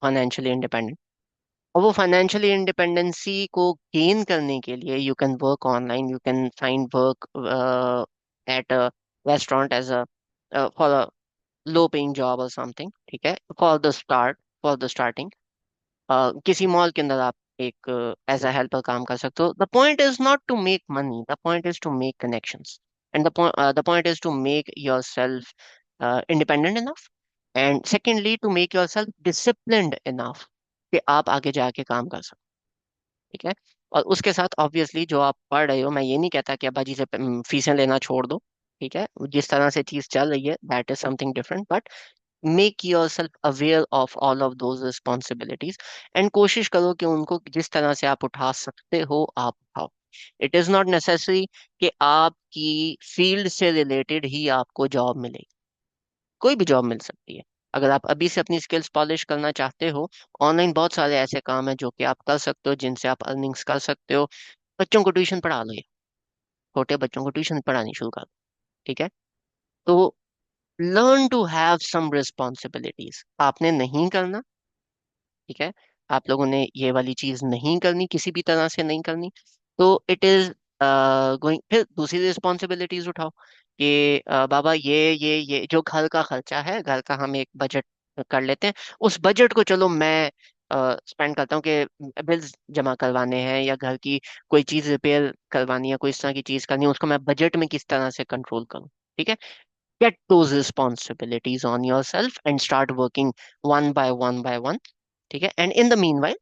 financially independent. और वो फाइनेंशियली इंडिपेंडेंसी को गेन करने के लिए you can work online, you can find work at a restaurant as a for a low paying job और something. ठीक है, for the start, for the starting किसी मॉल के अंदर आप एक एज अ हेल्पर काम कर सकते हो। The point is not to make money, the point is to make connections And the point is to make yourself independent enough, and secondly to make yourself disciplined enough कि आप आगे जाके काम कर सको। ठीक है। और उसके साथ ऑब्वियसली जो आप पढ़ रहे हो, मैं ये नहीं कहता कि अब्बा जी से फीसें लेना छोड़ दो। ठीक है, जिस तरह से चीज चल रही है that is something different, but make your self aware of all of those responsibilities, and कोशिश करो कि उनको जिस तरह से आप उठा सकते हो आप उठाओ। इट इज नॉट नेसेसरी कि आपकी फील्ड से रिलेटेड ही आपको जॉब मिले, कोई भी जॉब मिल सकती है। अगर आप अभी से अपनी स्किल्स पॉलिश करना चाहते हो, ऑनलाइन बहुत सारे ऐसे काम हैं जो कि आप कर सकते हो, जिनसे आप अर्निंग्स कर सकते हो। बच्चों को ट्यूशन पढ़ा लो, छोटे बच्चों को ट्यूशन पढ़ानी शुरू कर दो। ठीक है। तो learn to have some responsibilities, आपने नहीं करना। ठीक है, आप लोगों ने ये वाली चीज नहीं करनी, किसी भी तरह से नहीं करनी। तो इट इज गोइंग, फिर दूसरी रिस्पॉन्सिबिलिटीज उठाओ कि बाबा ये जो घर का खर्चा है, घर का हम एक बजट कर लेते हैं, उस बजट को चलो मैं स्पेंड करता हूँ कि बिल्स जमा करवाने हैं या घर की कोई चीज रिपेयर करवानी है, कोई इस तरह की चीज करनी है, उसको मैं बजट में किस तरह से कंट्रोल करूँ। ठीक है, get those responsibilities on yourself and start working one by one। ठीक है, and in the mean while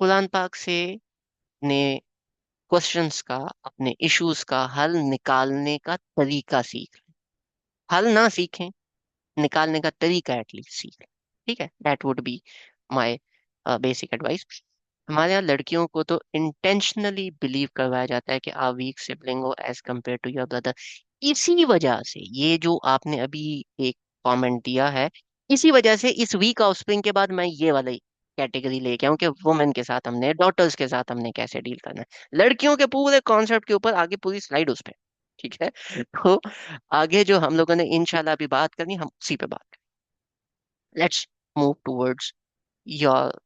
Quran पाक से अपने क्वेश्चंस का, अपने इश्यूज का हल निकालने का तरीका सीख। हल ना सीखें, निकालने का तरीका एटलीस्ट सीख। ठीक है, that would be my basic advice. हमारे यहाँ लड़कियों को तो इंटेंशनली बिलीव करवाया जाता है कि आप वीक सिबलिंग हो as compare to your brother. इसी वजह से ये जो आपने अभी एक कमेंट दिया है, इसी वजह से इस वीक ऑफस्प्रिंग के बाद मैं ये वाली कैटेगरी लेके आऊं कि वुमेन के साथ हमने, डॉटर्स के साथ हमने कैसे डील करना है। लड़कियों के पूरे कॉन्सेप्ट के ऊपर आगे पूरी स्लाइड उस पे। ठीक है। तो आगे जो हम लोगों ने इंशाल्लाह अभी बात करनी, हम उसी पे बात करें। Let's move towards your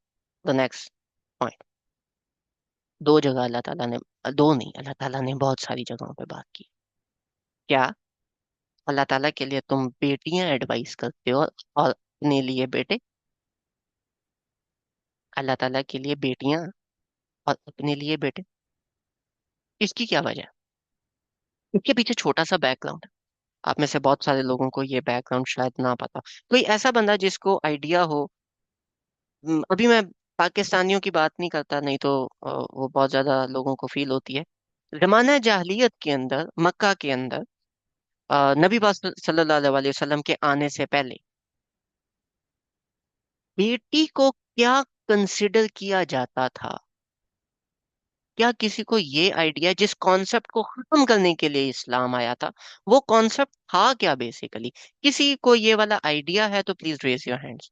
the next point. दो जगह अल्लाह ताला ने, दो नहीं, अल्लाह ताला ने बहुत सारी जगहों पे बात की। क्या अल्लाह ताला के लिए तुम बेटियां एडवाइस करते हो और अपने लिए बेटे? अल्लाह ताला के लिए बेटियां और अपने लिए बेटे, इसकी क्या वजह है? इसके पीछे छोटा सा बैकग्राउंड है। आप में से बहुत सारे लोगों को ये बैकग्राउंड शायद ना पता। कोई ऐसा बंदा जिसको आइडिया हो, अभी मैं पाकिस्तानियों की बात नहीं करता, नहीं तो वो बहुत ज्यादा लोगों को फील होती है। जमाना जाहिलियत के अंदर, मक्का के अंदर, नबी पाक सल्लल्लाहु अलैहि वसल्लम के आने से पहले बेटी को क्या कंसिडर किया जाता था? क्या किसी को ये आइडिया, जिस कॉन्सेप्ट को खत्म करने के लिए इस्लाम आया था, वो कॉन्सेप्ट था क्या बेसिकली? किसी को ये वाला आइडिया है तो प्लीज रेज योर हैंड्स।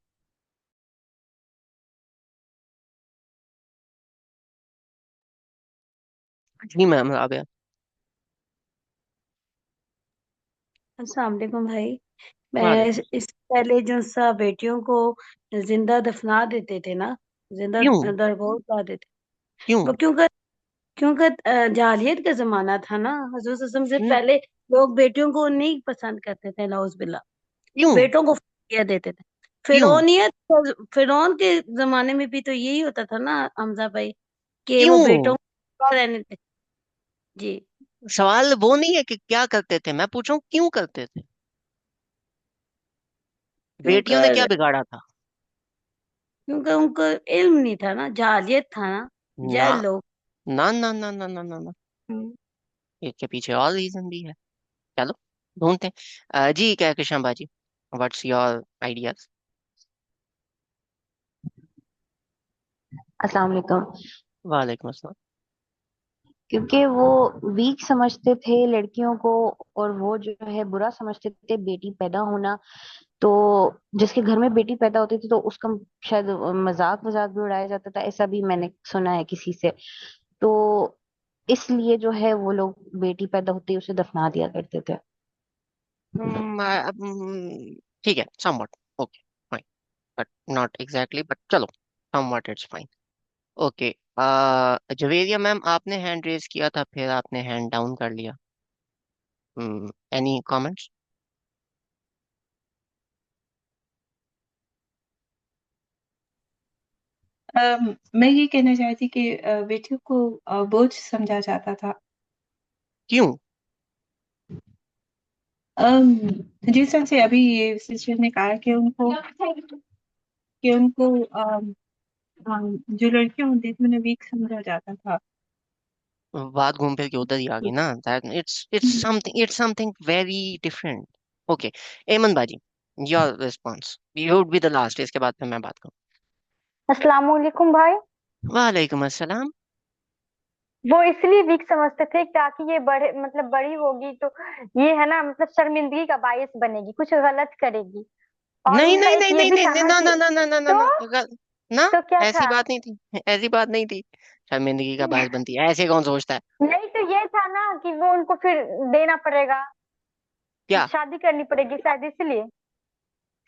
जी मैम, राबिया। अस्सलाम वालेकुम भाई। मैं वालेकुम। इससे पहले जो सा बेटियों को जिंदा दफना देते थे ना, जिंदा क्यों? दरगोर ला देते। क्यों? वो क्योंकि क्योंकि जाहिलियत का जमाना था ना, हजरत सल्लल्लाहु अलैहि वसल्लम से न- पहले लोग बेटियों को नहीं पसंद करते थे, नौज बिल्ला। क्यों? बेटों को किया देते थे। क्यों? फिरौनियत, फिरौन के जमाने में भी तो यही होता था ना हमजा भाई, कि वो क्यों? बेटों को रहने थे। जी। सवाल वो नहीं है कि क्या करते थे, मैं पूछ रहा हूँ क्यों करते थे। बेटियों ने क्या क्योंकि बिगाड़ा था? क्योंकि उनको इल्म नहीं था ना, जाहिलियत था ना, ना जाहिल लोग। ना ना ना ना ना ना ना, हम्म। इसके पीछे और रीजन भी है। चलो ढूंढते हैं। जी क्या कृष्ण बाजी, व्हाट्स योर आइडियाज? अस्सलाम वालेकुम। वालेकुम अस्सलाम। क्योंकि वो वीक समझते थे लड़कियों को, और वो जो है बुरा समझते थे बेटी पैदा होना। तो जिसके घर में बेटी पैदा होती थी तो उसका शायद मजाक मजाक भी उड़ाया जाता था, ऐसा भी मैंने सुना है किसी से। तो इसलिए जो है वो लोग बेटी पैदा होते ही उसे दफना दिया करते थे। ठीक है, somewhat okay, fine, but not exactly, but चलो somewhat it's fine. Okay. Javeria ma'am, आपने हैंड रेज किया था, फिर आपने हैंड डाउन कर लिया। Any comments? मैं ये कहना चाहती कि बेटियों को बोझ समझा जाता था। क्यों? अम, जिस तरह से अभी ये सिस्टर ने कहा कि उनको जो लड़कियां होती थी उन्हें वीक समझा जाता था। बात घूम फिर के उधर ही आ गई ना, that it's something very different. Okay, एमन बाजी, your response, you would be the last, इसके बाद फिर मैं बात करूँ। अस्सलाम वालेकुम भाई। वालेकुम अस्सलाम। वो इसलिए वीक समझते थे ताकि ये बड़े मतलब बड़ी होगी तो ये है ना मतलब शर्मिंदगी का बायस बनेगी, कुछ गलत करेगी। और नहीं उनका नहीं एक नहीं ये नहीं भी नहीं था नहीं, ना ना कि ना ना ना ना ना तो ना ना, तो क्या ऐसी था। बात नहीं थी, ऐसी बात नहीं थी। शर्मिंदगी का बायस बनती है, ऐसे कौन सोचता है? नहीं तो ये था ना कि वो उनको फिर देना पड़ेगा, क्या? शादी करनी पड़ेगी शायद इसलिए,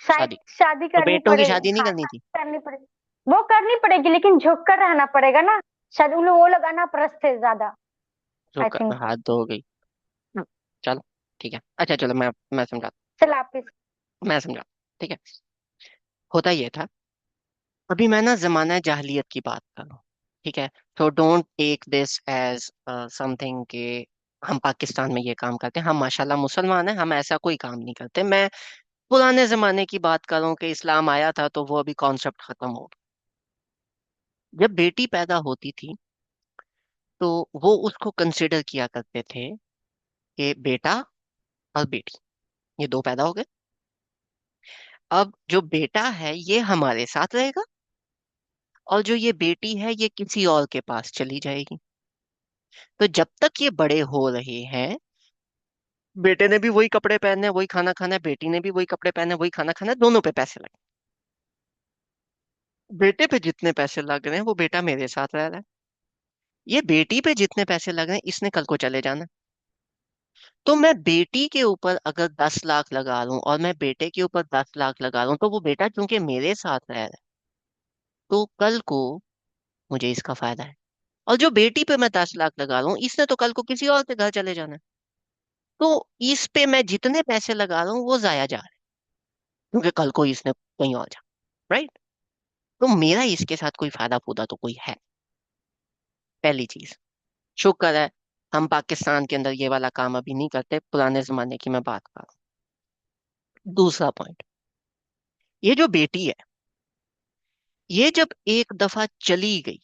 शायद शादी? शादी तो करनी बेटों की पड़ेगी, शादी नहीं हाँ करनी थी? शादी करनी पड़ेगी। वो करनी पड़ेगी लेकिन झुक कर रहना पड़ेगा ना। शायद उन लोग वो लोग अनापरस्त थे ज्यादा। जो आई थिंक सो। हाथ धो गई। चलो ठीक है, अच्छा चलो मैं समझा, चल आप मैं समझा। ठीक है, होता ये था, अभी मैं ना जमाना जाहिलियत की बात कर रहा हूँ। ठीक है, तो don't take this as something के हम पाकिस्तान में ये काम करते हैं, हम माशाल्लाह मुसलमान हैं, हम ऐसा कोई काम नहीं करते। मैं पुराने जमाने की बात कर रहा हूँ कि इस्लाम आया था तो वो अभी कॉन्सेप्ट खत्म हो गया। जब बेटी पैदा होती थी तो वो उसको कंसिडर किया करते थे कि बेटा और बेटी, ये दो पैदा हो गए, अब जो बेटा है ये हमारे साथ रहेगा और जो ये बेटी है ये किसी और के पास चली जाएगी। तो जब तक ये बड़े हो रहे हैं, बेटे ने भी वही कपड़े पहनने वही खाना खाना है, बेटी ने भी वही कपड़े पहने वही खाना खाना है, दोनों पे पैसे लगे। बेटे पे जितने पैसे लग रहे हैं वो बेटा मेरे साथ रह रहा है, ये बेटी पे जितने पैसे लग रहे हैं इसने कल को चले जाना है। तो मैं बेटी के ऊपर अगर 10 लाख लगा लूं और मैं बेटे के ऊपर 10 लाख लगा लूं तो वो बेटा चूंकि मेरे साथ रह रहा है तो कल को मुझे इसका फायदा है। और जो बेटी पे मैं 10 लाख लगा रहा हूँ इसने तो कल को किसी और के घर चले जाना है, तो इस पे मैं जितने पैसे लगा रहा हूँ वो जाया जा रहा है क्योंकि कल को इसने कहीं और जा, राइट? तो मेरा इसके साथ कोई फायदा फूदा तो कोई है? पहली चीज, शुक्र है हम पाकिस्तान के अंदर ये वाला काम अभी नहीं करते, पुराने जमाने की मैं बात कर रहा हूँ। दूसरा पॉइंट, ये जो बेटी है ये जब एक दफा चली गई,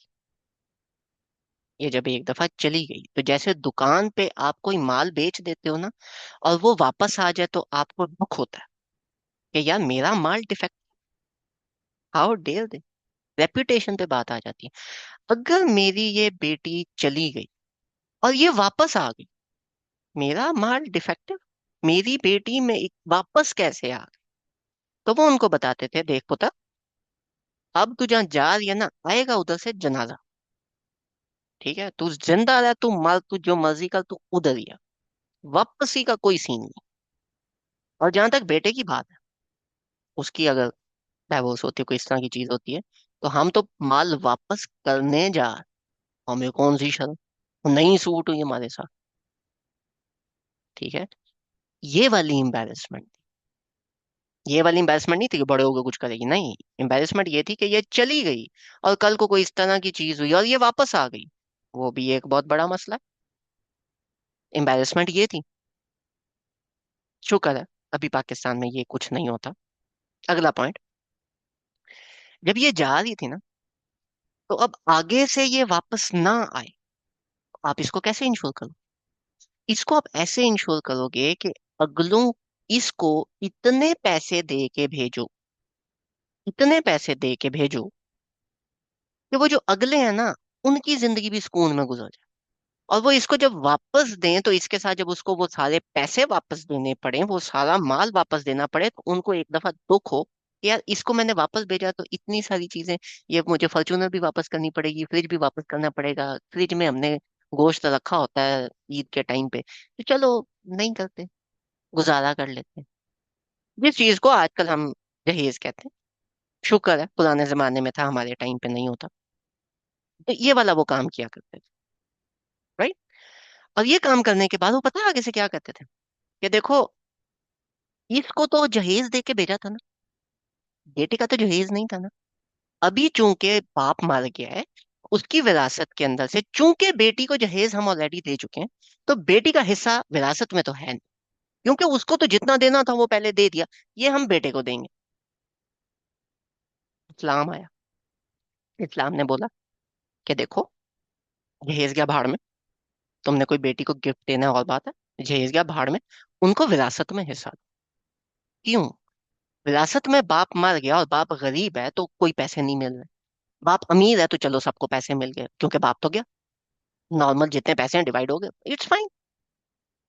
ये जब एक दफा चली गई तो जैसे दुकान पे आप कोई माल बेच देते हो ना और वो वापस आ जाए तो आपको दुख होता है कि यार मेरा माल defect, how dare they, reputation पे बात आ जाती है। अगर मेरी ये बेटी चली गई और ये वापस आ गई, मेरा माल डिफेक्टिव, मेरी बेटी में वापस कैसे आ गई? तो वो उनको बताते थे, देख पुत्र, अब तू जहाँ जा रही है ना आएगा उधर से जनाजा, ठीक है, तू जिंदा रह, तू मर, तू जो मर्जी कर, तू उधर ही आ, वापसी का कोई सीन नहीं। और जहां तक बेटे की बात है, उसकी अगर डाइवोर्स होती है, कोई इस तरह की चीज होती है, तो हम तो माल वापस करने जा रहे हैं, हमें कौन सी शर्म, नहीं सूट हुई हमारे साथ, ठीक है। ये वाली एम्बेरसमेंट, ये वाली एम्बेरसमेंट नहीं थी कि बड़े होकर कुछ करेगी, नहीं, एम्बेरसमेंट ये थी कि ये चली गई और कल को कोई इस तरह की चीज हुई और ये वापस आ गई, वो भी एक बहुत बड़ा मसला है। एम्बेरसमेंट ये थी। शुक्र है अभी पाकिस्तान में ये कुछ नहीं होता। अगला पॉइंट, जब ये जा रही थी ना तो अब आगे से ये वापस ना आए, आप इसको कैसे इंश्योर करो? इसको आप ऐसे इंश्योर करोगे कि अगलों इसको इतने पैसे दे के भेजो, इतने पैसे दे के भेजो कि वो जो अगले हैं ना उनकी जिंदगी भी सुकून में गुजर जाए। और वो इसको जब वापस दें तो इसके साथ जब उसको वो सारे पैसे वापस देने पड़े, वो सारा माल वापस देना पड़े, तो उनको एक दफा दुख हो कि यार इसको मैंने वापस भेजा तो इतनी सारी चीजें, ये मुझे फॉर्च्यूनर भी वापस करनी पड़ेगी, फ्रिज भी वापस करना पड़ेगा, फ्रिज में हमने गोश्त रखा होता है ईद के टाइम पे, तो चलो नहीं करते, गुजारा कर लेते हैं। जिस चीज को आजकल हम जहेज कहते हैं, शुक्र है पुराने जमाने में था, हमारे टाइम पे नहीं होता। तो ये वाला वो काम किया करते थे, राइट? और ये काम करने के बाद वो पता है आगे से क्या करते थे, कि देखो इसको तो जहेज दे के भेजा था ना, बेटे का तो जहेज नहीं था ना, अभी चूंकि बाप मर गया है, उसकी विरासत के अंदर से चूंकि बेटी को जहेज हम ऑलरेडी दे चुके हैं, तो बेटी का हिस्सा विरासत में तो है नहीं, क्योंकि उसको तो जितना देना था वो पहले दे दिया, ये हम बेटे को देंगे। इस्लाम आया, इस्लाम ने बोला कि देखो, जहेज गया भाड़ में, तुमने कोई बेटी को गिफ्ट देना है और बात है, जहेज गया भाड़ में, उनको विरासत में हिस्सा दो। क्यों? विरासत में बाप मर गया और बाप गरीब है तो कोई पैसे नहीं मिल रहे, बाप अमीर है तो चलो सबको पैसे मिल गए क्योंकि बाप तो गया, नॉर्मल जितने पैसे हैं डिवाइड हो गए, इट्स फाइन।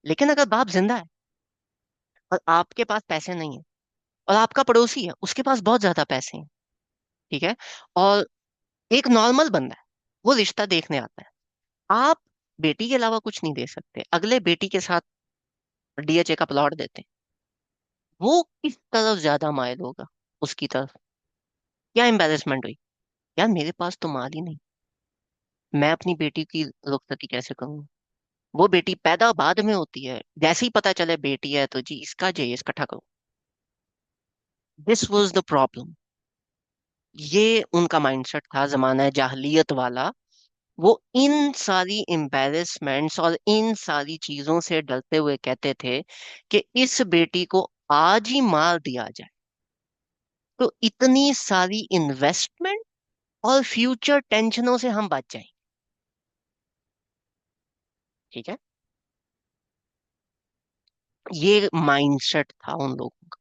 लेकिन अगर बाप जिंदा है और आपके पास पैसे नहीं है, और आपका पड़ोसी है उसके पास बहुत ज्यादा पैसे हैं, ठीक है, और एक नॉर्मल बंदा है, वो रिश्ता देखने आता है, आप बेटी के अलावा कुछ नहीं दे सकते, अगले बेटी के साथ डीएचए का प्लॉट देते हैं, वो किस तरफ ज्यादा मायल होगा? उसकी तरफ। क्या एम्बेरसमेंट हुई, यार मेरे पास तो माल ही नहीं, मैं अपनी बेटी की रुखसती कैसे करूँ? वो बेटी पैदा बाद में होती है, जैसे ही पता चले बेटी है तो जी इसका जहेज इकट्ठा करो। This was the problem. ये उनका माइंडसेट था जमाना जाहलियत वाला। वो इन सारी एम्बेरसमेंट्स और इन सारी चीजों से डरते हुए कहते थे कि इस बेटी को आज ही मार दिया जाए तो इतनी सारी इन्वेस्टमेंट और फ्यूचर टेंशनों से हम बच जाएं। ठीक है, ये माइंडसेट था उन लोगों का।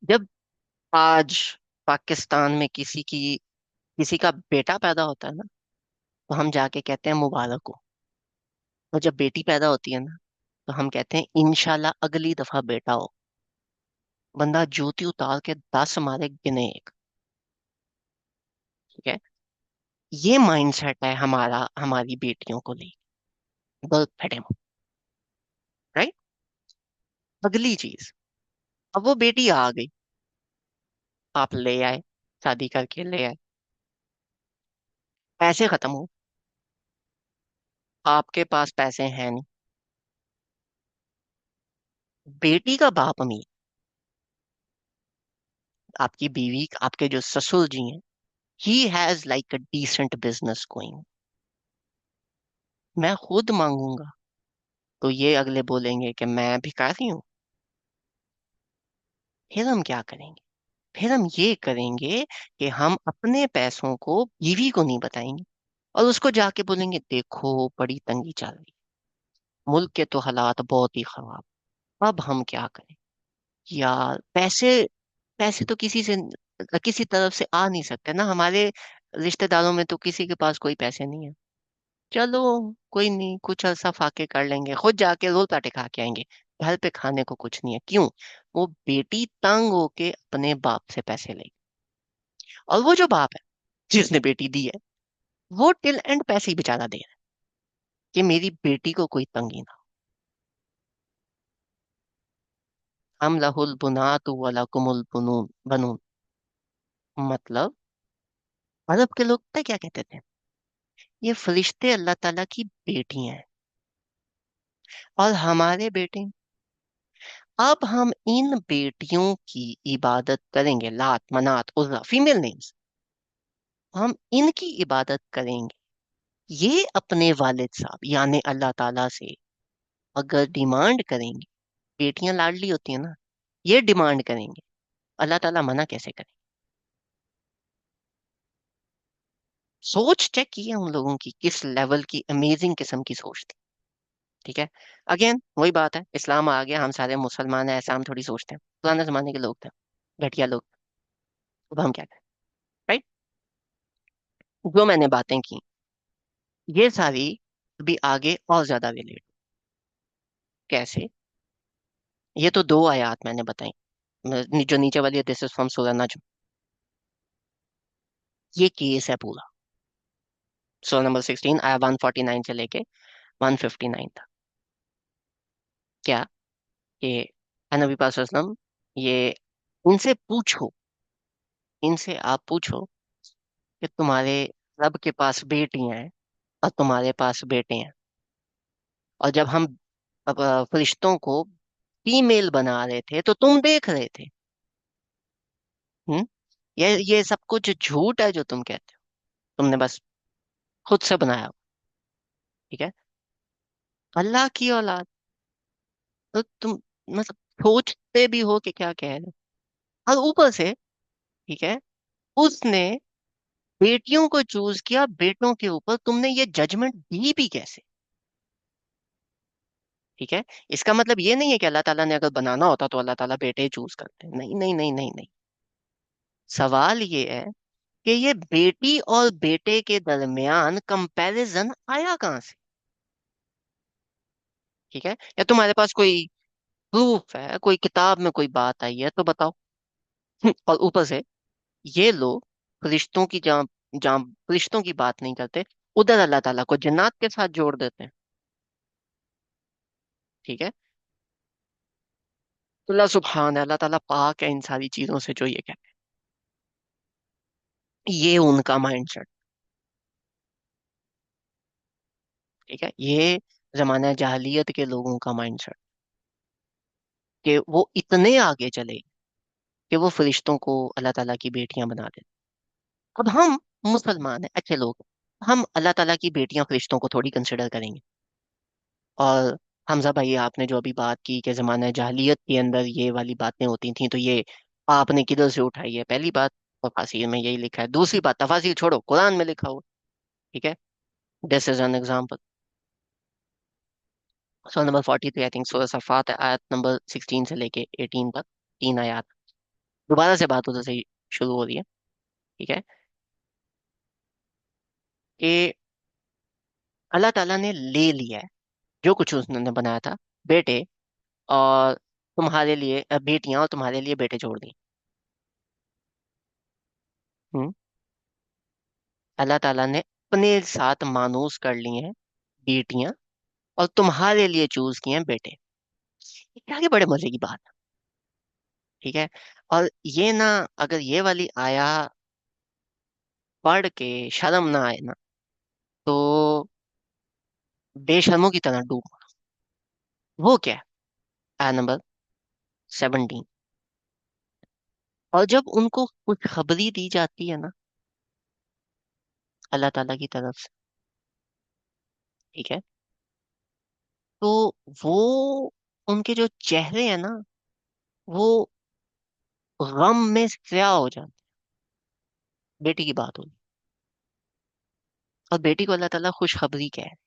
जब आज पाकिस्तान में किसी का बेटा पैदा होता है ना, तो हम जाके कहते हैं मुबारक हो, और जब बेटी पैदा होती है ना तो हम कहते हैं इंशाल्लाह अगली दफा बेटा हो। बंदा जूती उतार के 10 मारे गिने एक। ठीक है, ये माइंडसेट है हमारा हमारी बेटियों को लेकर, गलत फटे, राइट। अगली चीज, अब वो बेटी आ गई, आप ले आए, शादी करके ले आए, पैसे खत्म हो, आपके पास पैसे हैं नहीं, बेटी का बाप अमीर, आपकी बीवी, आपके जो ससुर जी हैं, he has like a decent business going, मैं खुद मांगूंगा तो ये अगले बोलेंगे कि मैं भिखारी हूँ। फिर हम क्या करेंगे? फिर हम ये करेंगे कि हम अपने पैसों को बीवी को नहीं बताएंगे, और उसको जाके बोलेंगे देखो बड़ी तंगी चल रही, मुल्क के तो हालात बहुत ही खराब, अब हम क्या करें? यार पैसे, पैसे तो किसी तरफ से आ नहीं सकते ना, हमारे रिश्तेदारों में तो किसी के पास कोई पैसे नहीं है, चलो कोई नहीं, कुछ अरसा फाके कर लेंगे, खुद जाके रोल पाटे खा के आएंगे, घर पे खाने को कुछ नहीं है। क्यों? वो बेटी तंग होके अपने बाप से पैसे ले, और वो जो बाप है जिसने बेटी दी है, वो टिल एंड पैसे ही बेचारा दे रहा है कि मेरी बेटी को कोई तंगी ना हो। हम लहुल बुनातु व लकुमुल बुनून बनून, मतलब अरब के लोग पता है क्या कहते थे? ये फरिश्ते अल्लाह ताला की बेटियां हैं और हमारे बेटे। अब हम इन बेटियों की इबादत करेंगे, लात मनात उज़्ज़ा, फीमेल नेम्स, हम इनकी इबादत करेंगे। ये अपने वालिद साहब यानी अल्लाह ताला से अगर डिमांड करेंगे, बेटियां लाडली होती है ना, ये डिमांड करेंगे, अल्लाह ताला मना कैसे करे? सोच चेक की है उन लोगों की, किस लेवल की अमेजिंग किस्म की सोच थी। ठीक है, अगेन वही बात है, इस्लाम आ गया, हम सारे मुसलमान हैं ऐसा हम थोड़ी सोचते हैं, पुराने जमाने के लोग थे, घटिया लोग। अब हम क्या करें, राइट? जो मैंने बातें की ये सारी अभी आगे और ज्यादा रिलेट, कैसे? ये तो दो आयत मैंने बताई, जो नीचे वाली है, दिस इज फ्रॉम सूरह नजम। ये केस है पूरा, सूरह नंबर 16 आया 149 से लेके 159 तक। क्या? कि नबी पाक सल्लल्लाहु अलैहि वसल्लम, ये इनसे पूछो, इनसे आप पूछो कि तुम्हारे रब के पास बेटियां हैं और तुम्हारे पास बेटे हैं, और जब हम अब फरिश्तों को फीमेल बना रहे थे तो तुम देख रहे थे। हम्म, ये सब कुछ झूठ है जो तुम कहते हो, तुमने बस खुद से बनाया हो। ठीक है, अल्लाह की औलाद, तो तुम मतलब सोचते भी हो कि क्या कह रहे हो। और ऊपर से, ठीक है, उसने बेटियों को चूज किया बेटों के ऊपर, तुमने ये जजमेंट दी भी कैसे? ठीक है, इसका मतलब ये नहीं है कि अल्लाह ताला ने अगर बनाना होता तो अल्लाह ताला बेटे चूज करते। नहीं नहीं नहीं नहीं नहीं। सवाल ये है कि ये बेटी और बेटे के दरमियान कंपैरिजन आया कहाँ से? ठीक है, या तुम्हारे पास कोई प्रूफ है, कोई किताब में कोई बात आई है तो बताओ। और ऊपर से ये लोग फरिश्तों की जहाँ जहाँ फरिश्तों की बात नहीं करते, उधर अल्लाह ताला को जन्नात के साथ जोड़ देते हैं। ठीक है, तो अल्लाह सुब्हान है, अल्लाह ताला पाक है इन सारी चीजों से जो ये कहते हैं। ये उनका माइंडसेट। ठीक है, ये जमाना जहालियत के लोगों का माइंडसेट, कि वो इतने आगे चले कि वो फरिश्तों को अल्लाह ताला की बेटियां बना देते। अब हम मुसलमान हैं, अच्छे लोग, हम अल्लाह ताला की बेटियां फरिश्तों को थोड़ी कंसिडर करेंगे। और हमजा भाई, आपने जो अभी बात की कि जमाना जहालियत के अंदर ये वाली बातें होती थी, तो ये आपने किधर से उठाई है? पहली बात, तफासिर में यही लिखा है। दूसरी बात, तफासिर छोड़ो, कुरान में लिखा हुआ। ठीक है, दिस इज एन एग्जाम्पल। सूरह नंबर 43, आई थिंक सूरह सफात है, आयत नंबर 16 से लेके 18 तक, 3 आयत। दोबारा से बात उधर से ही शुरू हो रही है। ठीक है, कि अल्लाह ताला ने ले लिया है जो कुछ उसने बनाया था, बेटे और तुम्हारे लिए बेटियां, और तुम्हारे लिए बेटे छोड़ दी। हम्म, अल्लाह ताला ने अपने साथ मानूस कर ली हैं बेटियां, और तुम्हारे लिए चूज किए हैं बेटे। ये क्या, के बड़े मजे की बात है। ठीक है, और ये ना, अगर ये वाली आया पढ़ के शर्म ना आए ना, तो बेशर्मों की तरह डूब। वो क्या है? आया नंबर 17। और जब उनको कुछ खबरी दी जाती है ना अल्लाह ताला की तरफ से, ठीक है, तो वो उनके जो चेहरे हैं ना, वो गम में स्याह हो जाते। बेटी की बात होगी, और बेटी को अल्लाह ताला खुशखबरी कह रहे हैं।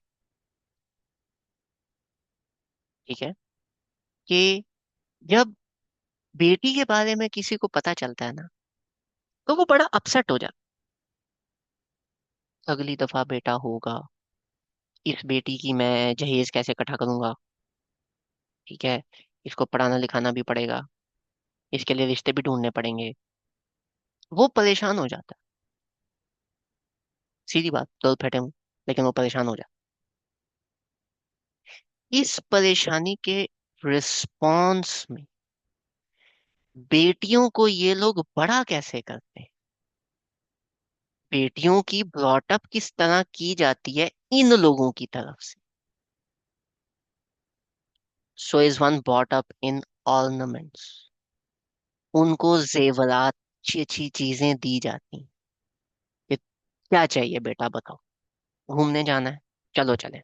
ठीक है, कि जब बेटी के बारे में किसी को पता चलता है ना, तो वो बड़ा अपसेट हो जाता है। अगली दफा बेटा होगा, इस बेटी की मैं जहेज कैसे इकट्ठा करूंगा? ठीक है, इसको पढ़ाना लिखाना भी पड़ेगा, इसके लिए रिश्ते भी ढूंढने पड़ेंगे। वो परेशान हो जाता है। सीधी बात, दो फटे हूं, लेकिन वो परेशान हो जाता है। इस परेशानी के रिस्पॉन्स में बेटियों को ये लोग बड़ा कैसे करते हैं? बेटियों की ब्रॉटअप किस तरह की जाती है इन लोगों की तरफ से? So is one bought up in ornaments. उनको जेवरात, अच्छी अच्छी चीजें दी जाती हैं कि क्या चाहिए बेटा बताओ। घूमने जाना है, चलो चले।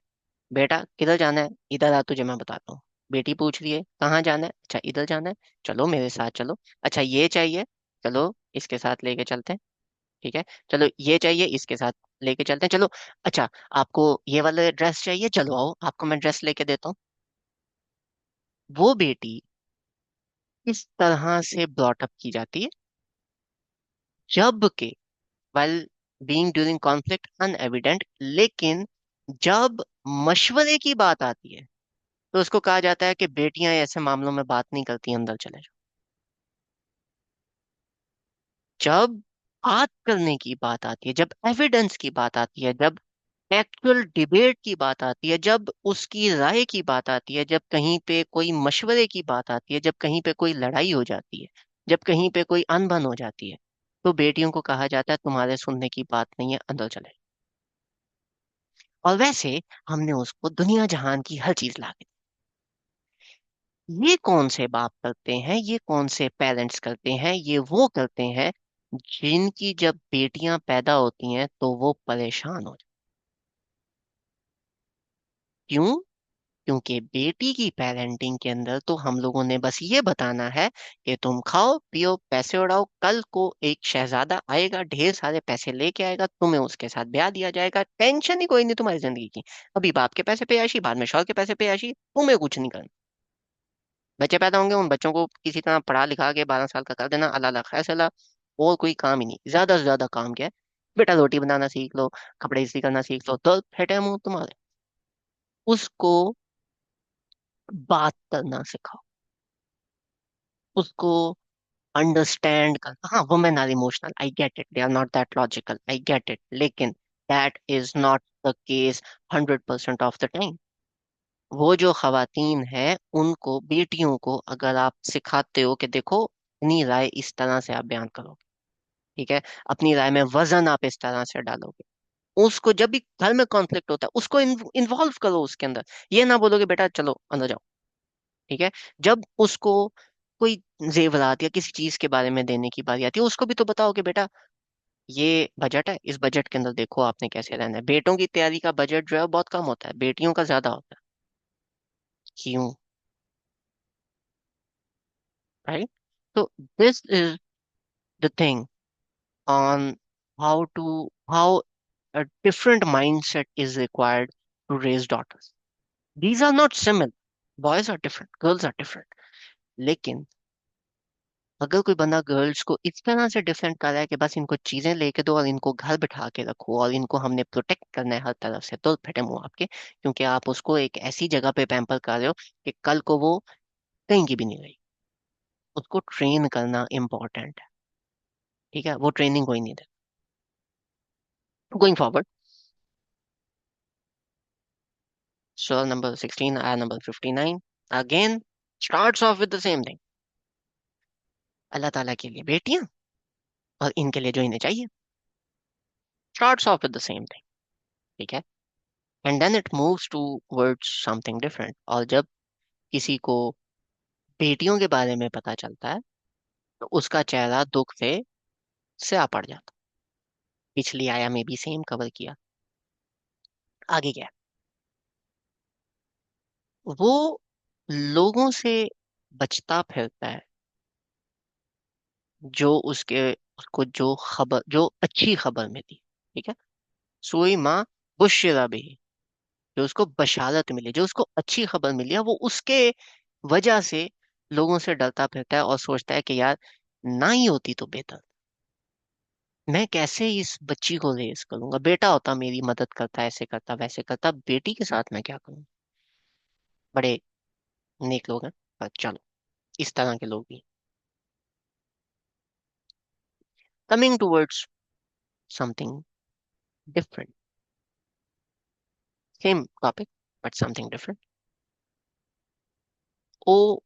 बेटा किधर जाना है? इधर आ, तुझे मैं बताता हूँ। बेटी पूछ रही है कहाँ जाना है? अच्छा इधर जाना है, चलो मेरे साथ चलो। अच्छा ये चाहिए, चलो इसके साथ लेके चलते हैं। ठीक है, चलो ये चाहिए, इसके साथ लेके चलते हैं, चलो। अच्छा आपको ये वाला ड्रेस चाहिए, चलो आओ आपको मैं ड्रेस लेके देता हूँ। वो बेटी इस तरह से ब्रॉटअप की जाती है, जबकि while being during conflict unevident, लेकिन जब मशवरे की बात आती है तो उसको कहा जाता है कि बेटियां ऐसे मामलों में बात नहीं करती, अंदर चले जाओ। जब बात करने की बात आती है, जब एविडेंस की बात आती है, जब एक्चुअल डिबेट की बात आती है, जब उसकी राय की बात आती है, जब कहीं पे कोई मशवरे की बात आती है, जब कहीं पे कोई लड़ाई हो जाती है, जब कहीं पे कोई अनबन हो जाती है, तो बेटियों को कहा जाता है तुम्हारे सुनने की बात नहीं है, अंदर चले। और वैसे हमने उसको दुनिया जहान की हर चीज ला के दी। ये कौन से बाप करते हैं, ये कौन से पेरेंट्स करते हैं? ये वो करते हैं जिनकी जब बेटियां पैदा होती हैं तो वो परेशान हो जाते। क्यों? क्योंकि बेटी की पेरेंटिंग के अंदर तो हम लोगों ने बस ये बताना है कि तुम खाओ पियो पैसे उड़ाओ, कल को एक शहजादा आएगा ढेर सारे पैसे लेके आएगा, तुम्हें उसके साथ ब्याह दिया जाएगा, टेंशन ही कोई नहीं तुम्हारी जिंदगी की। अभी बाप के पैसे पे आशी, बाद में शौहर के पैसे पे आशी, तुम्हें कुछ नहीं करना। बच्चे पैदा होंगे, उन बच्चों को किसी तरह पढ़ा लिखा के 12 साल का कर देना, अल्लाह अल्लाह खैर सलाह। और कोई काम ही नहीं, ज्यादा से ज्यादा काम क्या है, बेटा रोटी बनाना सीख लो, कपड़े इस्त्री करना सीख लो, तो फेटे मुंह तुम्हारे। उसको बात करना सिखाओ, उसको अंडरस्टैंड कर। हाँ, women are emotional, I get it, they are not that logical, I get it, लेकिन that is not the case 100% of the time. वो जो खवातीन हैं उनको, बेटियों को अगर आप सिखाते हो कि देखो अपनी राय इस तरह से आप बयान करोगे, ठीक है, अपनी राय में वजन आप इस तरह से डालोगे, उसको जब भी घर में कॉन्फ्लिक्ट होता है उसको इन्वॉल्व करो उसके अंदर। ये ना बोलोगे बेटा चलो अंदर जाओ, ठीक है। जब उसको कोई जेवरात या किसी चीज के बारे में देने की बारी आती है, उसको भी तो बताओ कि बेटा ये बजट है, इस बजट के अंदर देखो आपने कैसे रहना है। बेटों की तैयारी का बजट जो है वो बहुत कम होता है, बेटियों का ज्यादा होता है। क्यों? राइट। तो this is the thing on how a different mindset is required to raise daughters. These are not similar. Boys are different, girls are different. लेकिन अगर कोई बंदा गर्ल्स को इस तरह से डिफरेंट कर रहा है कि बस इनको चीजें लेके दो और इनको घर बिठा के रखो और इनको हमने प्रोटेक्ट करना है हर तरफ से, तो फटे मुंह आपके, क्योंकि आप उसको एक ऐसी जगह पे पैम्पर कर रहे हो कि कल को वो कहीं की भी नहीं रही। उसको ट्रेन करना इम्पोर्टेंट है, ठीक है, वो ट्रेनिंग कोई नहीं दे। Going forward, surah number 16, ayah number 59, again starts off with the same thing. अल्लाह ताला के लिए बेटियां और इनके लिए जो इन्हें चाहिए, starts off with the same thing, ठीक है। And then it moves towards something different, और जब किसी को बेटियों के बारे में पता चलता है तो उसका चेहरा दुख से सिया पड़ जाता। पिछली आया में भी सेम कवर किया। आगे क्या है? वो लोगों से बचता फिरता है जो उसको जो अच्छी खबर मिली, ठीक है। सुई माँ बुशिरा भी, जो उसको बशारत मिली, जो उसको अच्छी खबर मिली है, वो उसके वजह से लोगों से डरता फिरता है और सोचता है कि यार ना ही होती तो बेहतर। मैं कैसे इस बच्ची को रेस करूंगा, बेटा होता मेरी मदद करता, ऐसे करता वैसे करता, बेटी के साथ मैं क्या करूं। बड़े नेक लोग हैं, पर चलो इस तरह के लोग भी। Coming towards something different, same topic but something different. ओ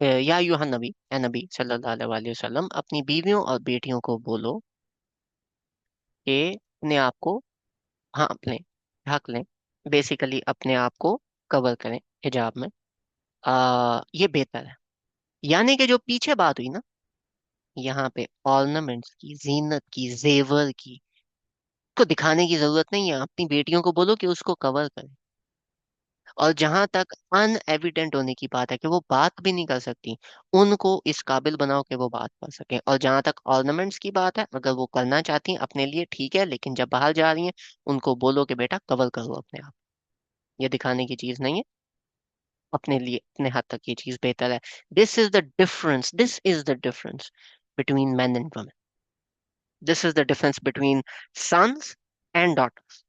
या यूहन नबी, ए नबी सल्लल्लाहु अलैहि वसल्लम, अपनी बीवियों और बेटियों को बोलो कि अपने आप को ढांप लें, ढक लें, बेसिकली अपने आप को कवर करें हिजाब में। ये बेहतर है। यानी कि जो पीछे बात हुई ना, यहाँ पे ऑर्नामेंट्स की, जीनत की, जेवर की, को दिखाने की जरूरत नहीं है। अपनी बेटियों को बोलो कि उसको कवर करें। और जहां तक अनएविडेंट होने की बात है कि वो बात भी नहीं कर सकती, उनको इस काबिल बनाओ कि वो बात कर सकें। और जहां तक ऑर्नामेंट्स की बात है, अगर वो करना चाहती हैं अपने लिए ठीक है, लेकिन जब बाहर जा रही हैं उनको बोलो कि बेटा कवर करो अपने आप, ये दिखाने की चीज नहीं है, अपने लिए अपने हद तक ये चीज बेहतर है। This is the difference between man and women. This is the difference between sons and daughters.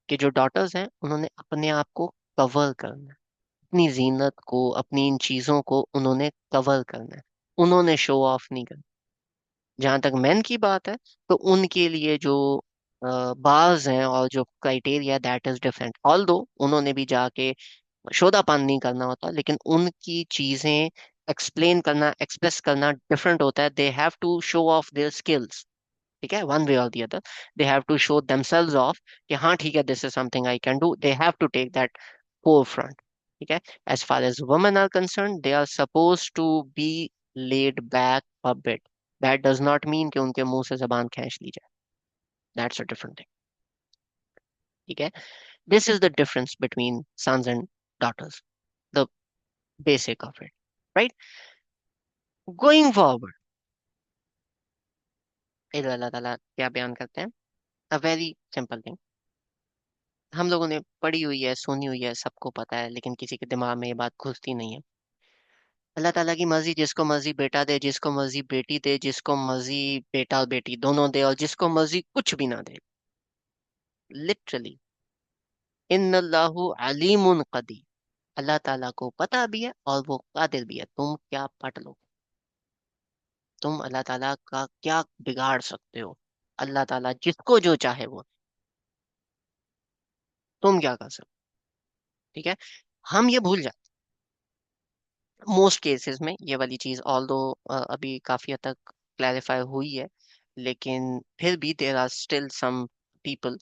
कि जो डॉटर्स हैं उन्होंने अपने आप को कवर करना है, अपनी जीनत को, अपनी इन चीजों को उन्होंने कवर करना है, उन्होंने शो ऑफ नहीं करना। जहां तक मैन की बात है, तो उनके लिए जो बार्स हैं और जो criteria, that is different. Although उन्होंने भी जाके शोधापान नहीं करना होता, लेकिन उनकी चीजें एक्सप्लेन करना, एक्सप्रेस करना डिफरेंट होता है। They have to show off their skills, ठीक है, वन वे और the other. They have to show themselves off कि हाँ ठीक है, this is something I can do. They have to take that forefront, ठीक है। As far as women are concerned, they are supposed to be laid back a bit. That does not mean कि उनके मुंह से जबान खींच ली जाए, that's a different thing, ठीक है। This is the difference between sons and daughters, the basic of it, right? Going forward, इधर अल्लाह ताला क्या बयान करते हैं? अ वेरी सिंपल थिंग, हम लोगों ने पढ़ी हुई है, सुनी हुई है, सबको पता है, लेकिन किसी के दिमाग में ये बात घुसती नहीं है। अल्लाह ताला की मर्जी, जिसको मर्जी बेटा दे, जिसको मर्जी बेटी दे, जिसको मर्जी बेटा और बेटी दोनों दे, और जिसको मर्जी कुछ भी ना दे। लिटरली, इन्नल्लाहु अलीमुन कदीर, अल्लाह ताला को पता भी है और वो कादिर भी है। तुम क्या पढ़ लो, तुम अल्लाह ताला का क्या बिगाड़ सकते हो? अल्लाह ताला जिसको जो चाहे वो, तुम क्या कर सकते हो? ठीक है, हम ये भूल जाते मोस्ट केसेस में ये वाली चीज, ऑल्दो अभी काफी हद तक क्लैरिफाई हुई है, लेकिन फिर भी there are still some people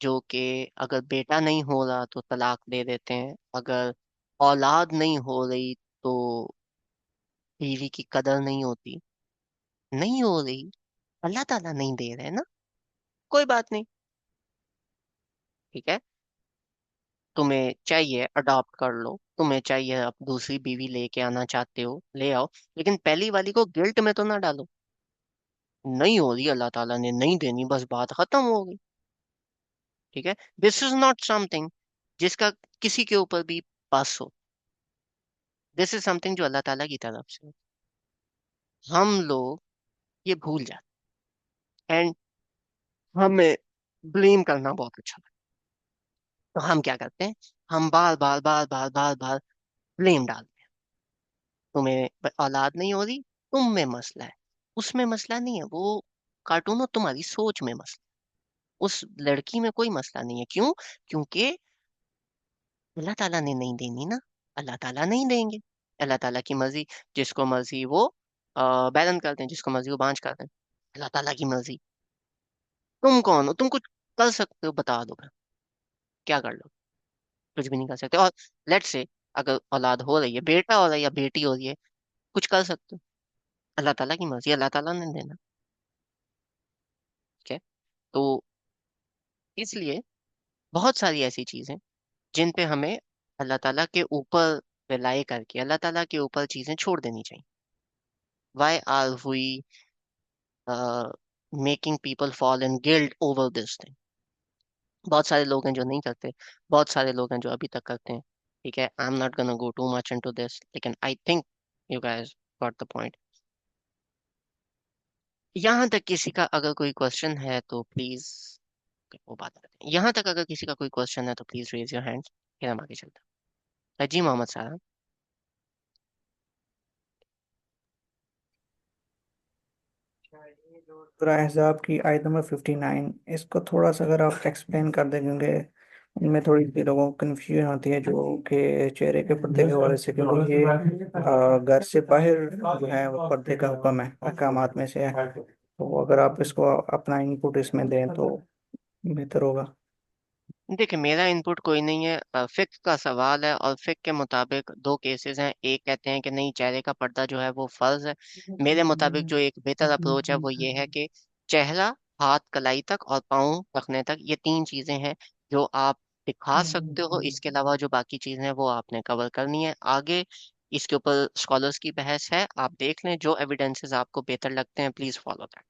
जो कि अगर बेटा नहीं हो रहा तो तलाक दे देते हैं, अगर औलाद नहीं हो रही तो बीवी की कदर नहीं होती। नहीं हो रही, अल्लाह ताला नहीं दे रहे ना, कोई बात नहीं, ठीक है। तुम्हें चाहिए अडॉप्ट कर लो, तुम्हें चाहिए अब दूसरी बीवी लेके आना चाहते हो ले आओ, लेकिन पहली वाली को गिल्ट में तो ना डालो। नहीं हो रही, अल्लाह ताला ने नहीं देनी, बस बात खत्म हो गई, ठीक है। दिस इज नॉट समथिंग जिसका किसी के ऊपर भी पास हो। दिस इज समथिंग जो अल्लाह ताला की तरफ से हो। हम लोग ये भूल जाते हैं, एंड हमें ब्लेम करना बहुत अच्छा लगता है। तो हम क्या करते हैं, हम बार बार बार बार बार बार ब्लेम डालते हैं। तुम्हें औलाद नहीं हो रही, तुम में मसला है, उसमें मसला नहीं है, वो कार्टून और तुम्हारी सोच में मसला है। उस लड़की में कोई मसला नहीं है, क्यों? क्योंकि अल्लाह ताला ने नहीं देनी ना, अल्लाह ताला नहीं देंगे। अल्लाह ताला की मर्जी, जिसको मर्जी वो बैलन कर दें, जिसको मर्जी वो बांझ कर दें, अल्लाह ताला की मर्जी। तुम कौन हो? तुम कुछ कर सकते हो? बता दो, क्या कर लो? कुछ भी नहीं कर सकते। और लेट्स से अगर औलाद हो रही है, बेटा हो रहा है या बेटी हो रही है, कुछ कर सकते हो? अल्लाह ताला की मर्जी, अल्लाह ताला ने देना, ठीक है। तो इसलिए बहुत सारी ऐसी चीजें जिन पे हमें अल्लाह ताला के ऊपर रिलाई करके अल्लाह ताला के ऊपर चीजें छोड़ देनी चाहिए। Why are we making people fall in guilt over this thing? बहुत सारे लोग हैं जो नहीं करते, बहुत सारे लोग हैं जो अभी तक करते हैं, ठीक है। I am not gonna go too much into this, लेकिन I think you guys got the point. यहाँ तक किसी का अगर कोई क्वेश्चन है तो प्लीज, वो बात करते हैं। यहाँ तक अगर किसी का कोई क्वेश्चन है तो प्लीज रेज योर हैंड, फिर हम आगे चलते हैं। जी मोहम्मद सारा। अच्छा, ये जो सूरह अहज़ाब की आयत नंबर 59, इसको थोड़ा सा अगर आप एक्सप्लेन कर दें, क्योंकि उनमें थोड़ी सी लोगों को कन्फ्यूजन होती है जो कि चेहरे के पर्दे के हवाले से, क्योंकि ये घर से बाहर जो है वो पर्दे का हुक्म है, अहकामात में से है। तो अगर आप इसको अपना इनपुट इसमें दें तो बेहतर होगा। देखिए, मेरा इनपुट कोई नहीं है, फिक्र का सवाल है, और फिक्र के मुताबिक दो केसेस हैं। एक कहते हैं कि नहीं, चेहरे का पर्दा जो है वो फर्ज है। मेरे मुताबिक जो एक बेहतर अप्रोच है वो ये है कि चेहरा, हाथ कलाई तक और पाँव रखने तक, ये तीन चीजें हैं जो आप दिखा सकते हो। इसके अलावा जो बाकी चीजें हैं वो आपने कवर करनी है। आगे इसके ऊपर स्कॉलर्स की बहस है, आप देख लें, जो एविडेंसेस आपको बेहतर लगते हैं प्लीज फॉलो दैट।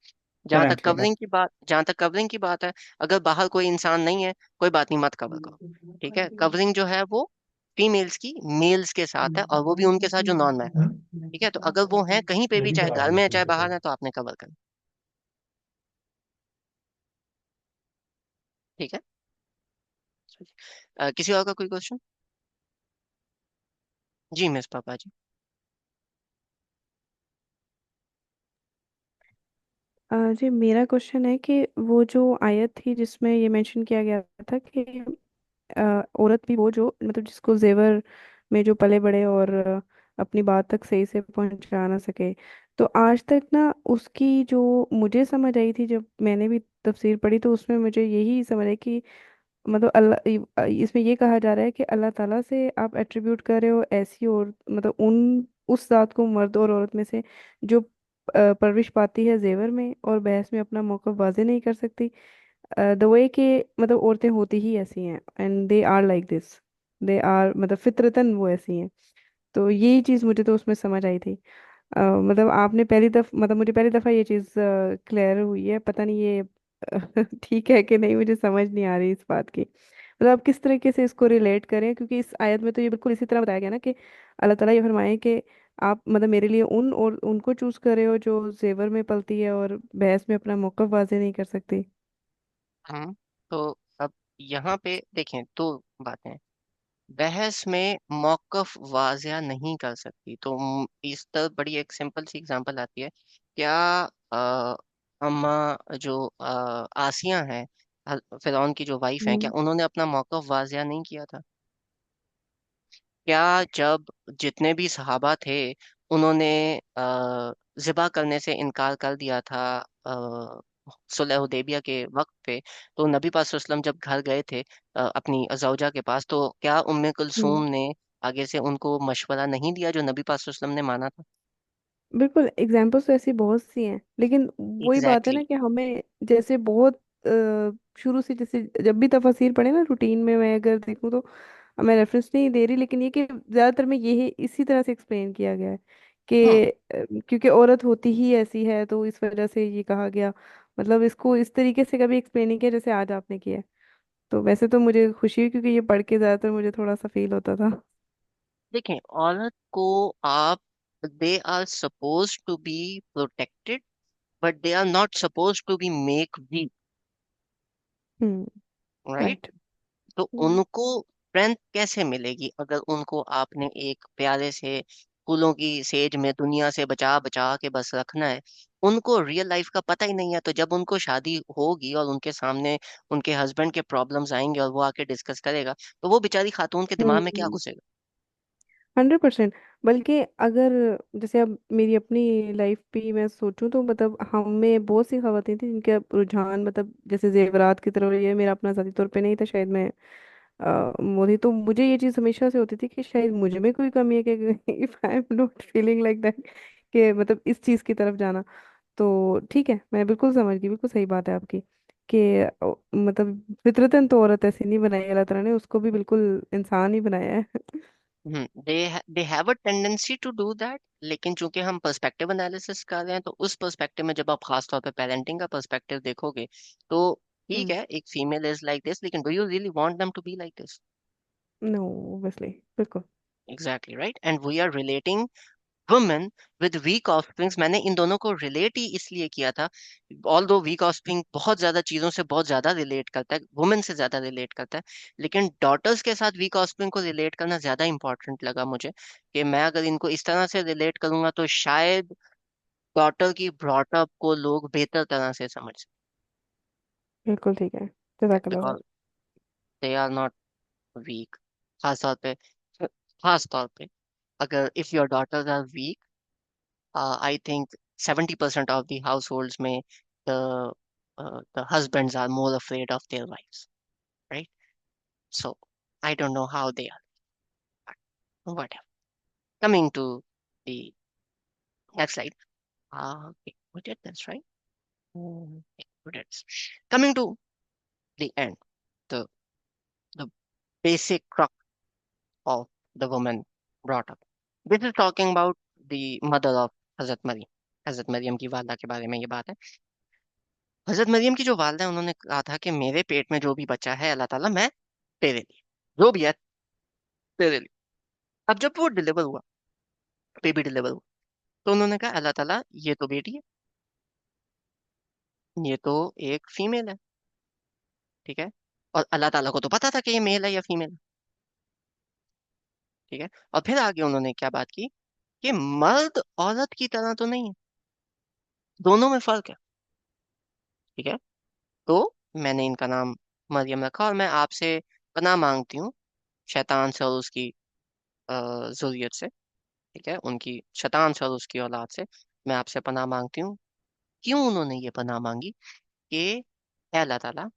चलें ठीक है। जहां तक कवरिंग की बात है, अगर बाहर कोई इंसान नहीं है, कोई बात नहीं, मत कवर करो, ठीक है। कवरिंग जो है वो फीमेल्स की मेल्स के साथ है, और वो भी उनके साथ जो नॉन मैरिड, ठीक है। तो अगर वो हैं कहीं पे भी, चाहे घर में है चाहे बाहर है, तो आपने कवर करना, ठीक है। किसी और का कोई क्वेश्चन? जी मिस पापा जी। जी मेरा क्वेश्चन है कि वो जो आयत थी जिसमें ये मेंशन किया गया था कि औरत भी वो जो मतलब जिसको जेवर में जो पले बड़े और अपनी बात तक सही से पहुंचा ना सके, तो आज तक ना उसकी जो मुझे समझ आई थी जब मैंने भी तफसीर पढ़ी, तो उसमें मुझे यही समझ आई कि मतलब इसमें ये कहा जा रहा है कि अल्लाह ताला से आप एट्रीब्यूट कर रहे हो ऐसी, और मतलब उस जात को, मर्द और औरत में से जो परवरिश पाती है जेवर में और बहस में अपना मौक़िफ़ वाज़े नहीं कर सकती, द वे के मतलब औरतें होती ही ऐसी हैं and they are like this. They are मतलब फितरतन वो ऐसी हैं। तो यही चीज मुझे तो उसमें समझ आई थी। मतलब आपने पहली दफा मतलब मुझे पहली दफा ये चीज क्लियर हुई है, पता नहीं ये ठीक है कि नहीं, मुझे समझ नहीं आ रही इस बात की। मतलब आप किस तरीके से इसको रिलेट करें, क्योंकि इस आयत में तो ये बिल्कुल इसी तरह बताया गया ना कि अल्लाह ताला ये फरमाए कि आप मतलब मेरे लिए उन और उनको चूज कर रहे हो जो जेवर में पलती है और बहस में अपना मौक़िफ़ वाज़े नहीं कर सकती। हम तो अब यहाँ पे देखें दो बातें। बहस में मौकफ वाजिया नहीं कर सकती तो इस तरह बड़ी एक सिंपल सी एग्जांपल आती है। क्या अम्मा जो आसिया हैं, फिरौन की जो वाइफ हैं, क्या हम्म। उन्होंने अपना मौकफ वाजिया नहीं किया था? क्या जब जितने भी सहाबा थे उन्होंने ज़िबा करने से इनकार कर दिया था सुलह हुदैबिया के वक्त पे, तो नबी पाक सल्लल्लाहु अलैहि वसल्लम जब घर गए थे अपनी जौजा के पास, तो क्या उम्मे हम्म। कुलसूम ने आगे से उनको मशवरा नहीं दिया जो नबी पाक सल्लल्लाहु अलैहि वसल्लम ने माना था? बिल्कुल, एग्जाम्पल्स तो ऐसी बहुत सी हैं, लेकिन वही बात है एग्जैक्टली ना कि हमें जैसे बहुत शुरू से जैसे जब भी तफसीर पढ़े ना रूटीन में, मैं अगर देखूँ तो मैं रेफरेंस नहीं दे रही, लेकिन ये कि ज्यादातर में यही इसी तरह से एक्सप्लेन किया गया है हम्म कि क्योंकि औरत होती ही ऐसी है तो इस वजह से ये कहा गया। मतलब इसको इस तरीके से कभी एक्सप्लेन नहीं किया जैसे आज आपने किया है। तो वैसे तो मुझे खुशी हुई क्योंकि ये पढ़ के ज्यादातर मुझे थोड़ा सा फील होता था। देखें, औरत को आप they are suppose to be protected, but they are not suppose to be make weak, hmm. Right? Right. तो उनको स्ट्रेंथ कैसे मिलेगी अगर उनको आपने एक प्यारे से फूलों की सेज में दुनिया से बचा बचा के बस रखना है? उनको रियल लाइफ का पता ही नहीं है, तो जब उनको शादी होगी और उनके सामने उनके हस्बैंड के प्रॉब्लम्स आएंगे और वो आके डिस्कस करेगा, तो वो बेचारी खातून के दिमाग में क्या हम्म। घुसेगा? 100%। बल्कि अगर जैसे अब मेरी अपनी लाइफ भी मैं सोचूं तो मतलब हम में बहुत सी खवातीन थी जिनके रुझान मतलब जैसे जेवरात की तरफ, ये मेरा अपना ज़ाती तौर पे नहीं था, शायद मैं मोदी, तो मुझे ये चीज़ हमेशा से होती थी कि शायद मुझ में कोई कमी है कि if I am not feeling like that, कि मतलब इस चीज़ की तरफ जाना। तो ठीक है, मैं बिल्कुल समझ गई, बिल्कुल सही बात है आपकी कि मतलब फितरतन तो औरत ऐसी नहीं बनाई अल्लाह ताला ने, उसको भी बिल्कुल इंसान ही बनाया है। They have a tendency to do that, लेकिन चूंकि हम पर्सपेक्टिव एनालिसिस कर रहे हैं, तो उस पर्सपेक्टिव में जब आप खास तौर पे पेरेंटिंग का पर्सपेक्टिव देखोगे, तो ठीक हम्म। है, एक फीमेल इज लाइक दिस, लेकिन do you really want them to be like this? No, obviously, बिल्कुल। Exactly right, and we are relating women with weak offsprings. मैंने इन दोनों को रिलेट ही इसलिए किया था, ऑल दो वीक ऑफस्प्रिंग बहुत ज्यादा चीजों से बहुत ज्यादा रिलेट करता है, वुमेन से ज्यादा रिलेट करता है, लेकिन डॉटर्स के साथ वीक ऑफस्प्रिंग को रिलेट करना ज्यादा इंपॉर्टेंट लगा मुझे, कि मैं अगर इनको इस तरह से रिलेट करूंगा तो शायद डॉटर की ब्रॉटअप को लोग बेहतर तरह से समझ बिल्कुल ठीक है, सकें, जज़ाकल्लाह खैर। Because they are not weak. खास तौर पे, खास तौर पे अगर if your daughters are weak, I think 70% of the households may the the husbands are more afraid of their wives, right? So I don't know how they are, but whatever. Coming to the next slide. Okay, we did this, right? Okay, we did this. Coming to the end, the the basic crux of the woman brought up. This is talking about the mother of Hazrat Maryam. हजरत मरियम की वालदा के बारे में ये बात है। हजरत मरियम की जो वालदा है, उन्होंने कहा था कि मेरे पेट में जो भी बच्चा है अल्लाह ताला, मैं तेरे लिए, जो भी है तेरे लिए। अब जब वो डिलीवर हुआ, बेबी डिलीवर हुआ, तो उन्होंने कहा अल्लाह ताला, ये तो बेटी है, ये तो एक फीमेल है, ठीक है? और अल्लाह ताला को तो पता था कि ये मेल है या फीमेल है, ठीक है? और फिर आगे उन्होंने क्या बात की कि मर्द औरत की तरह तो नहीं है, दोनों में फर्क है, ठीक है? तो मैंने इनका नाम मरियम रखा, और मैं आपसे पनाह मांगती हूँ शैतान से और उसकी जुर्रियत से, ठीक है, उनकी शैतान से और उसकी औलाद से मैं आपसे पनाह मांगती हूँ। क्यों उन्होंने ये पनाह मांगी? कि "ऐ अल्लाह ताला,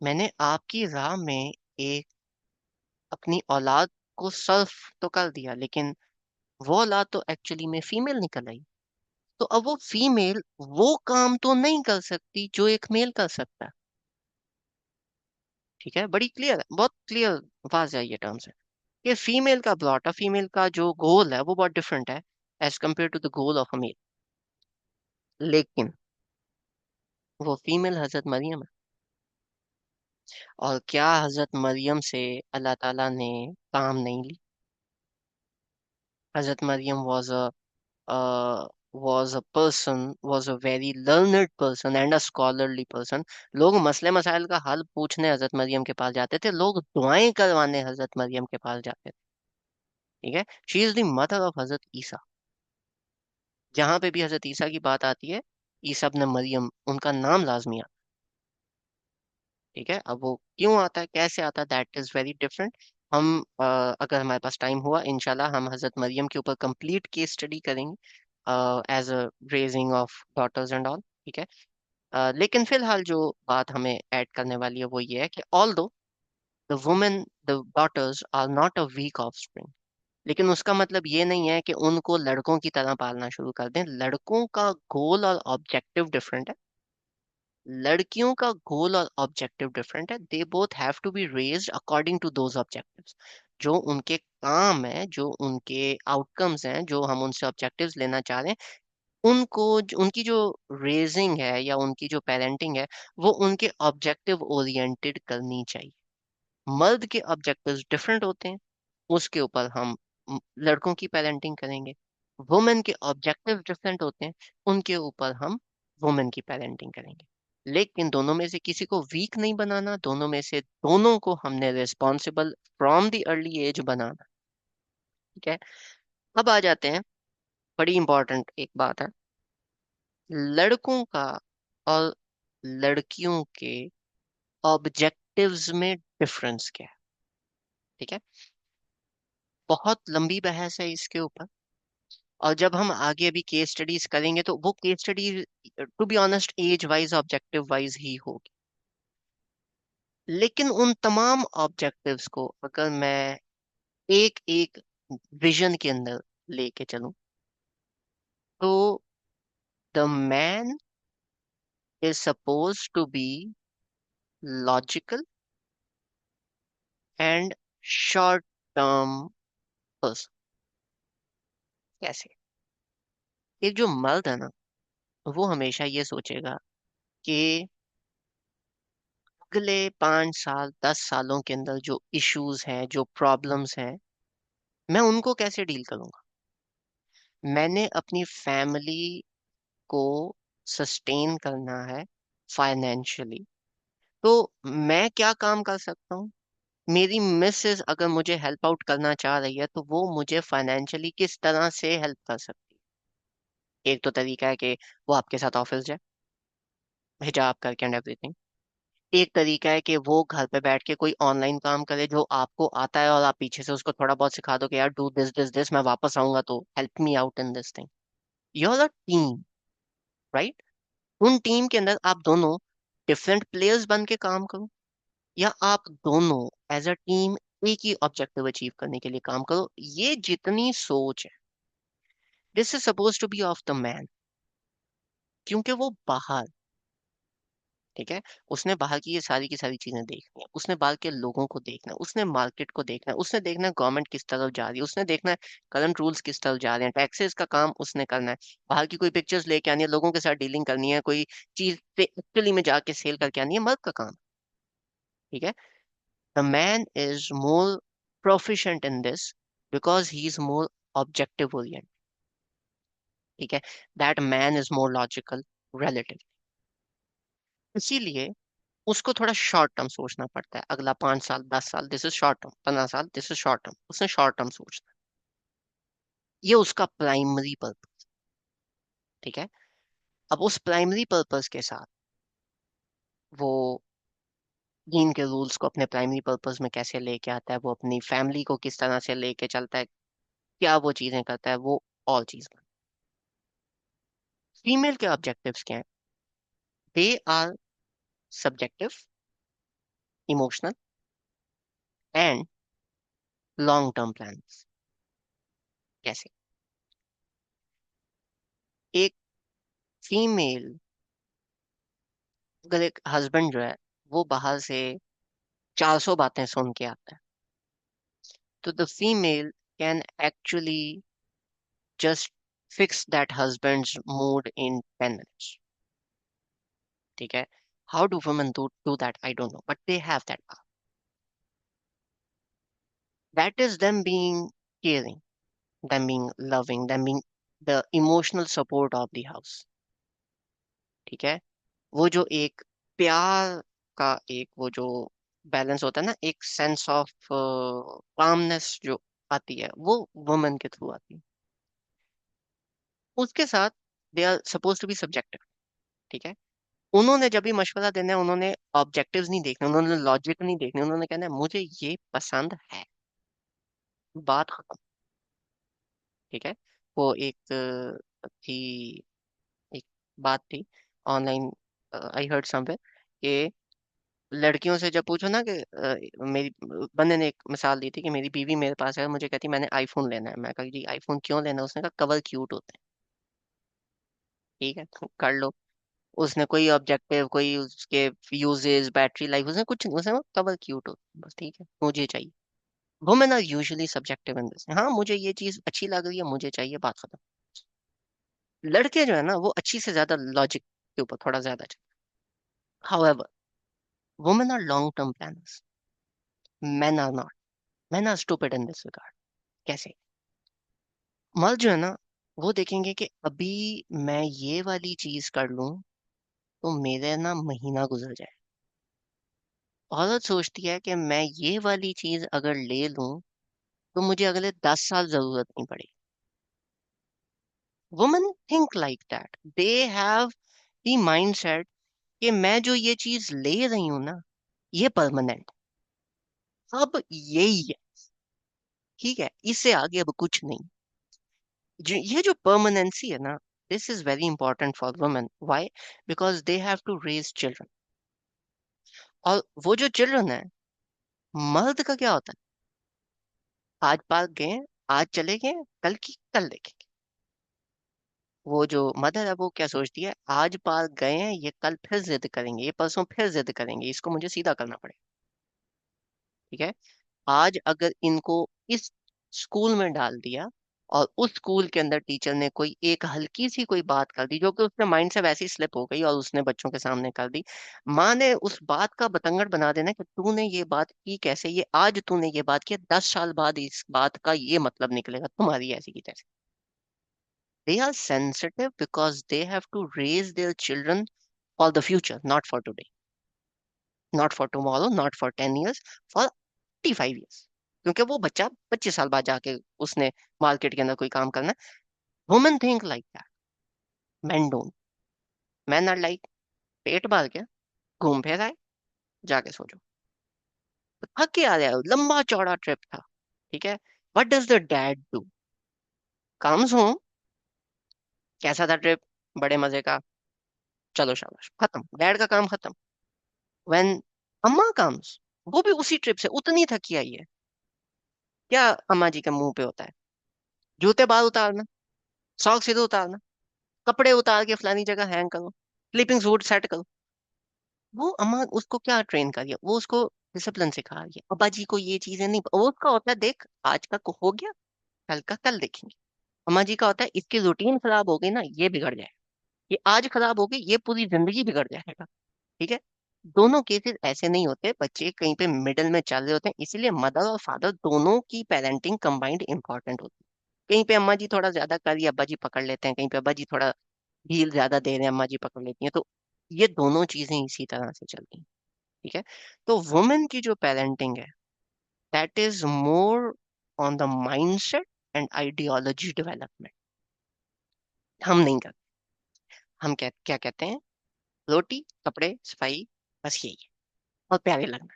मैंने आपकी राह में एक अपनी औलाद को सर्फ तो कर दिया, लेकिन वो औलाद तो एक्चुअली में फीमेल निकल आई, तो अब वो फीमेल वो काम तो नहीं कर सकती जो एक मेल कर सकता है।" ठीक है, बड़ी क्लियर है, बहुत क्लियर वाज़ है ये टर्म्स है। कि फीमेल का प्लॉट, फीमेल का जो गोल है वो बहुत डिफरेंट है as compare to the goal of a male. लेकिन वो फीमेल हजरत मरियम है, और क्या हजरत मरियम से अल्लाह ताला ने काम नहीं ली? हजरत Maryam was a person, was a very learned person and a scholarly person. लोग मसले मसाइल का हल पूछने हजरत मरियम के पास जाते थे, लोग दुआएं करवाने हजरत मरियम के पास जाते थे। ठीक है, she is the mother of हजरत ईसा। जहां पे भी हजरत ईसा की बात आती है, ईसा इब्न मरियम उनका नाम लाजमी आता है। ठीक है, अब वो क्यों आता है, कैसे आता है, दैट इज वेरी डिफरेंट। हम अगर हमारे पास टाइम हुआ इंशाल्लाह हम हजरत मरियम के ऊपर कंप्लीट केस स्टडी करेंगे as a raising of daughters and all. ठीक है, लेकिन फिलहाल जो बात हमें ऐड करने वाली है वो ये है कि although the women, the daughters are not a weak offspring, लेकिन उसका मतलब ये नहीं है कि उनको लड़कों की तरह पालना शुरू कर दें। लड़कों का गोल और ऑब्जेक्टिव डिफरेंट है, लड़कियों का गोल और ऑब्जेक्टिव डिफरेंट है। They both have to be raised according to those objectives. जो उनके काम है, जो उनके आउटकम्स हैं, जो हम उनसे ऑब्जेक्टिव्स लेना चाह रहे हैं, उनकी जो रेजिंग है या उनकी जो पेरेंटिंग है वो उनके ऑब्जेक्टिव ओरिएंटेड करनी चाहिए। मर्द के ऑब्जेक्टिव्स डिफरेंट होते हैं, उसके ऊपर हम लड़कों की पेरेंटिंग करेंगे। वुमेन के ऑब्जेक्टिव डिफरेंट होते हैं, उनके ऊपर हम वुमेन की पेरेंटिंग करेंगे। लेकिन दोनों में से किसी को वीक नहीं बनाना, दोनों में से दोनों को हमने responsible from the early age बनाना। ठीक है, अब आ जाते हैं, बड़ी इंपॉर्टेंट एक बात है, लड़कों का और लड़कियों के ऑब्जेक्टिव्स में डिफरेंस क्या है। ठीक है, बहुत लंबी बहस है इसके ऊपर, और जब हम आगे अभी केस स्टडीज करेंगे तो वो case study to be honest age wise objective wise ही होगी। लेकिन उन तमाम ऑब्जेक्टिव्स को अगर मैं एक एक विजन के अंदर लेके चलूं, तो the man is suppose to be logical and short term person. कैसे? एक जो मर्द है ना, वो हमेशा ये सोचेगा कि अगले 5 साल 10 सालों के अंदर जो इश्यूज हैं, जो प्रॉब्लम्स हैं, मैं उनको कैसे डील करूंगा। मैंने अपनी फैमिली को सस्टेन करना है फाइनेंशियली, तो मैं क्या काम कर सकता हूँ। मेरी मिसेस अगर मुझे हेल्प आउट करना चाह रही है तो वो मुझे फाइनेंशियली किस तरह से हेल्प कर सकती है। एक तो तरीका है कि वो आपके साथ ऑफिस जाए हिजाब करके एंड एवरीथिंग। एक तरीका है कि वो घर पे बैठ के कोई ऑनलाइन काम करे जो आपको आता है, और आप पीछे से उसको थोड़ा बहुत सिखा दो कि यार डू दिस दिस दिस, मैं वापस आऊंगा तो help me out in this thing. You are a team, right? उन टीम के अंदर आप दोनों डिफरेंट प्लेयर्स बन के काम करो, या आप दोनों एज अ टीम एक ही ऑब्जेक्टिव अचीव करने के लिए काम करो। ये जितनी सोच है, this is suppose to be of the man, क्योंकि वो बाहर, ठीक है, उसने बाहर की सारी चीजें देखनी है, उसने बाहर के लोगों को देखना है, उसने मार्केट को देखना है, उसने देखना है गवर्नमेंट किस तरफ जा रही है, उसने देखना है करंट रूल्स किस तरफ जा रहे हैं, टैक्सेस का काम उसने करना है, बाहर की कोई पिक्चर्स लेके आनी है, लोगों के साथ डीलिंग करनी है, कोई चीज पे एक्चुअली में जाके सेल करके आनी है, मर्द का काम। ठीक है, the man is more proficient in this because he is more objective oriented. ठीक है, that man is more logical relative, इसीलिए उसको थोड़ा शॉर्ट टर्म सोचना पड़ता है। अगला 5 साल 10 साल दिस इज शॉर्ट टर्म, 15 साल दिस इज शॉर्ट टर्म, उसने शॉर्ट टर्म सोचना है। ये उसका प्राइमरी पर्पस। ठीक है, अब उस प्राइमरी पर्पस के साथ वो दीन के रूल्स को अपने प्राइमरी पर्पस में कैसे लेके आता है, वो अपनी फैमिली को किस तरह से लेके चलता है, क्या वो चीजें करता है, वो और चीज। फीमेल के ऑब्जेक्टिव्स क्या हैं? They are subjective, emotional and long term plan. कैसे? एक फीमेल, अगर एक हस्बैंड जो है वो बाहर से 400 बातें सुन के आता है, तो the female can actually just fix that husband's mood in 10 minutes. ठीक है? How do women do that? I don't know. But they have that power. That is them being caring, them being loving, them being the emotional support of the house. ठीक है? वो जो एक प्यार का एक वो जो बैलेंस होता है ना, एक सेंस ऑफ कामनेस जो आती है, वो वुमेन के थ्रू आती है। उसके साथ they are suppose to be subjective. ठीक है? उन्होंने जब भी मशवरा देना है, उन्होंने ऑब्जेक्टिव्स नहीं देखने, उन्होंने लॉजिक नहीं देखने, उन्होंने कहना है मुझे ये पसंद है, बात खत्म। ठीक है? वो एक थी, एक बात थी ऑनलाइन, आई हर्ड समवेयर कि लड़कियों से जब पूछो ना कि मेरी बंदे ने एक मिसाल दी थी कि मेरी बीवी मेरे पास है, मुझे कहती मैंने आईफोन लेना है। मैं कहा जी आईफोन क्यों लेना है? उसने कहा कवर क्यूट होते हैं। ठीक है, कर लो। उसने कोई ऑब्जेक्टिव, कोई उसके यूजेस, बैटरी लाइफ, उसने कुछ नहीं, उसने कवर क्यूट हो बस। ठीक है, मुझे चाहिए। Women are usually subjective in this. हाँ, मुझे ये चीज अच्छी लग रही है, मुझे चाहिए, बात खत्म। लड़के जो है ना, वो अच्छी से ज्यादा लॉजिक के ऊपर थोड़ा ज्यादा चलते। However, women are long term planners, men are not. Men are stupid in this regard. कैसे? मर्द जो है ना, वो देखेंगे कि अभी मैं ये वाली चीज कर लूं तो मेरे ना महीना गुजर जाए। औरत सोचती है कि मैं ये वाली चीज अगर ले लूं तो मुझे अगले 10 साल जरूरत नहीं पड़ेगी। Women think like that, they have the mindset कि मैं जो ये चीज ले रही हूं ना, ये परमानेंट, अब यही है। ठीक है, इससे आगे अब कुछ नहीं। जो ये जो परमानेंसी है ना, this is very important for women. Why? Because they have to raise children. और वो जो चिल्ड्रन है, मर्द का क्या होता है? आज पार्क गए, आज चले गए, कल की कल देखेंगे। वो जो मदर है, वो क्या सोचती है, आज पार्क गए हैं, ये कल फिर जिद करेंगे, ये परसों फिर जिद करेंगे, इसको मुझे सीधा करना पड़ेगा। ठीक है? आज अगर इनको इस स्कूल में डाल दिया और उस स्कूल के अंदर टीचर ने कोई एक हल्की सी कोई बात कर दी जो कि उसके माइंड से वैसे ही स्लिप हो गई और उसने बच्चों के सामने कर दी, माँ ने उस बात का बतंगड़ बना देना कि तूने ये बात की कैसे, ये आज तूने ये बात की, 10 साल बाद इस बात का ये मतलब निकलेगा तुम्हारी ऐसी की तैसी। They are sensitive because they have to raise their children for the future, not for today, not for tomorrow, not for 10 years, for 35 years. क्योंकि वो बच्चा 25 साल बाद जाके उसने मार्केट के अंदर कोई काम करना है। Women think like that, man don't. Man are like, पेट भर गया, घूम फिर आए, जाके सो जाओ। तो थक के आ रहा है, लंबा चौड़ा ट्रिप था। ठीक है? What does the dad do? Comes home, कैसा था ट्रिप? बड़े मजे का, चलो शाबाश, खत्म, डैड का काम खत्म। व्हेन अम्मा कम्स, वो भी उसी ट्रिप से उतनी थकी आई है, क्या अम्मा जी के मुंह पे होता है? जूते बाहर उतारना, सॉक्स इधर उतारना, कपड़े उतार के फलानी जगह हैंग करो, स्लीपिंग सूट सेट करो। वो अम्मा उसको क्या ट्रेन कर रही है? वो उसको डिसिप्लिन सिखा रही है। अब्बा जी को ये चीजें नहीं, वो उसका होता है देख आज का हो गया, कल का कल देखेंगे। अम्मा जी का होता है इसकी रूटीन खराब हो गई ना, ये बिगड़ जाए, ये आज खराब हो गई, ये पूरी जिंदगी बिगड़ जाएगा। ठीक है? दोनों केसेस ऐसे नहीं होते, बच्चे कहीं पे मिडल में चल रहे होते हैं, इसीलिए मदर और फादर दोनों की पेरेंटिंग कंबाइंड इंपॉर्टेंट होती है। कहीं पे अम्मा जी थोड़ा ज्यादा कर रही है, अब्बा जी पकड़ लेते हैं, कहीं पे अब्बा जी थोड़ा ढील ज्यादा दे रहे हैं, अम्मा जी पकड़ लेती हैं। तो ये दोनों चीजें इसी तरह से चलती हैं। ठीक है? तो वुमेन की जो पेरेंटिंग है, that is more on the mindset and ideology development. हम नहीं करते। हम क्या कहते हैं? रोटी, कपड़े, सफाई, बस यही है, और प्यारे लगना।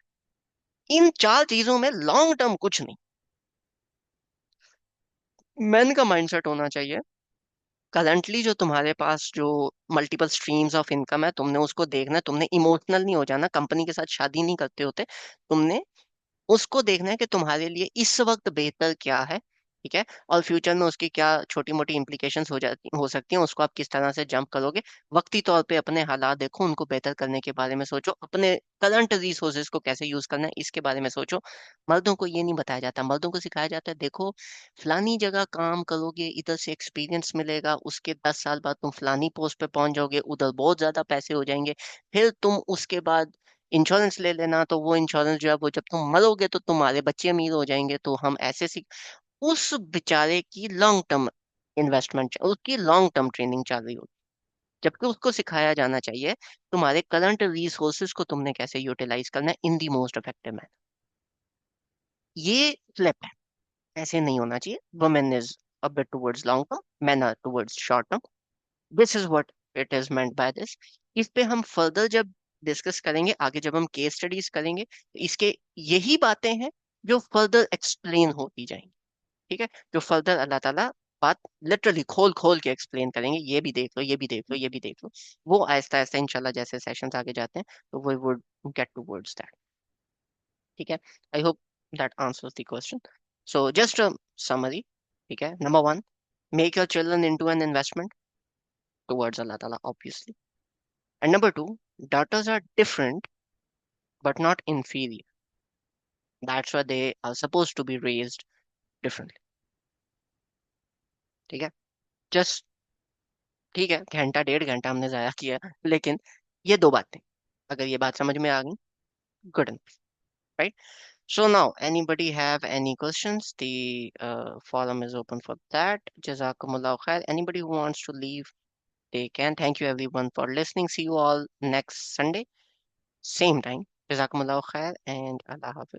इन 4 चीजों में लॉन्ग टर्म कुछ नहीं। मैन का माइंडसेट होना चाहिए, करंटली जो तुम्हारे पास जो मल्टीपल स्ट्रीम्स ऑफ इनकम है, तुमने उसको देखना है, तुमने इमोशनल नहीं हो जाना, कंपनी के साथ शादी नहीं करते होते, तुमने उसको देखना है कि तुम्हारे लिए इस वक्त बेहतर क्या है, ठीक है, और फ्यूचर में उसकी क्या छोटी मोटी इम्प्लीकेशंस हो सकती हैं, उसको आप किस तरह से जंप करोगे। वक्ती तौर पे अपने हालात देखो, उनको बेहतर करने के बारे में सोचो, अपने करंट रिसोर्सेज को कैसे यूज करना है इसके बारे में सोचो। मर्दों को ये नहीं बताया जाता, मर्दों को सिखाया जाता है देखो फलानी जगह काम करोगे, इधर से एक्सपीरियंस मिलेगा, उसके 10 साल बाद तुम फलानी पोस्ट पे पहुंच जाओगे, उधर बहुत ज्यादा पैसे हो जाएंगे, फिर तुम उसके बाद इंश्योरेंस ले लेना, तो वो इंश्योरेंस जो है वो जब तुम मरोगे तो तुम्हारे बच्चे अमीर हो जाएंगे। तो हम ऐसे उस बेचारे की लॉन्ग टर्म इन्वेस्टमेंट, उसकी लॉन्ग टर्म ट्रेनिंग चल रही होती, जबकि उसको सिखाया जाना चाहिए तुम्हारे करंट रिसोर्सेज को तुमने कैसे यूटिलाइज करना है इन दी मोस्ट इफेक्टिव मैनर। ये फ्लिप है, ऐसे नहीं होना चाहिए। Women is a bit towards long term, men are towards short term. This is what it is meant by this. इस पे हम फर्दर जब डिस्कस करेंगे आगे, जब हम केस स्टडीज करेंगे, तो इसके यही बातें हैं जो फर्दर एक्सप्लेन होती जाएंगी। ठीक है, जो फर्दर अल्लाह ताला बात लिटरली खोल खोल के एक्सप्लेन करेंगे, ये भी देख लो, ये भी देख लो, ये भी देख लो। वो आहिस्ता आहिस्ता इंशाल्लाह जैसे सेशंस आगे जाते हैं तो we would get towards that. ठीक है, I hope that answers the question. So just a summary. ठीक है, number 1, make your children into an investment towards Allah ताला obviously. And number 2, daughters are different but not inferior. That's why they are supposed to be raised differently. ठीक है, just ठीक है, घंटा 1.5 घंटा हमने जाया किया, लेकिन ये 2 बातें अगर ये बात समझ में आ गई, good enough, right? So now, anybody have any questions? The forum is open for that. Jazakumullah khair. Anybody who wants to leave, they can. Thank you everyone for listening. See you all next Sunday, same time. Jazakumullah khair and Allah Hafiz.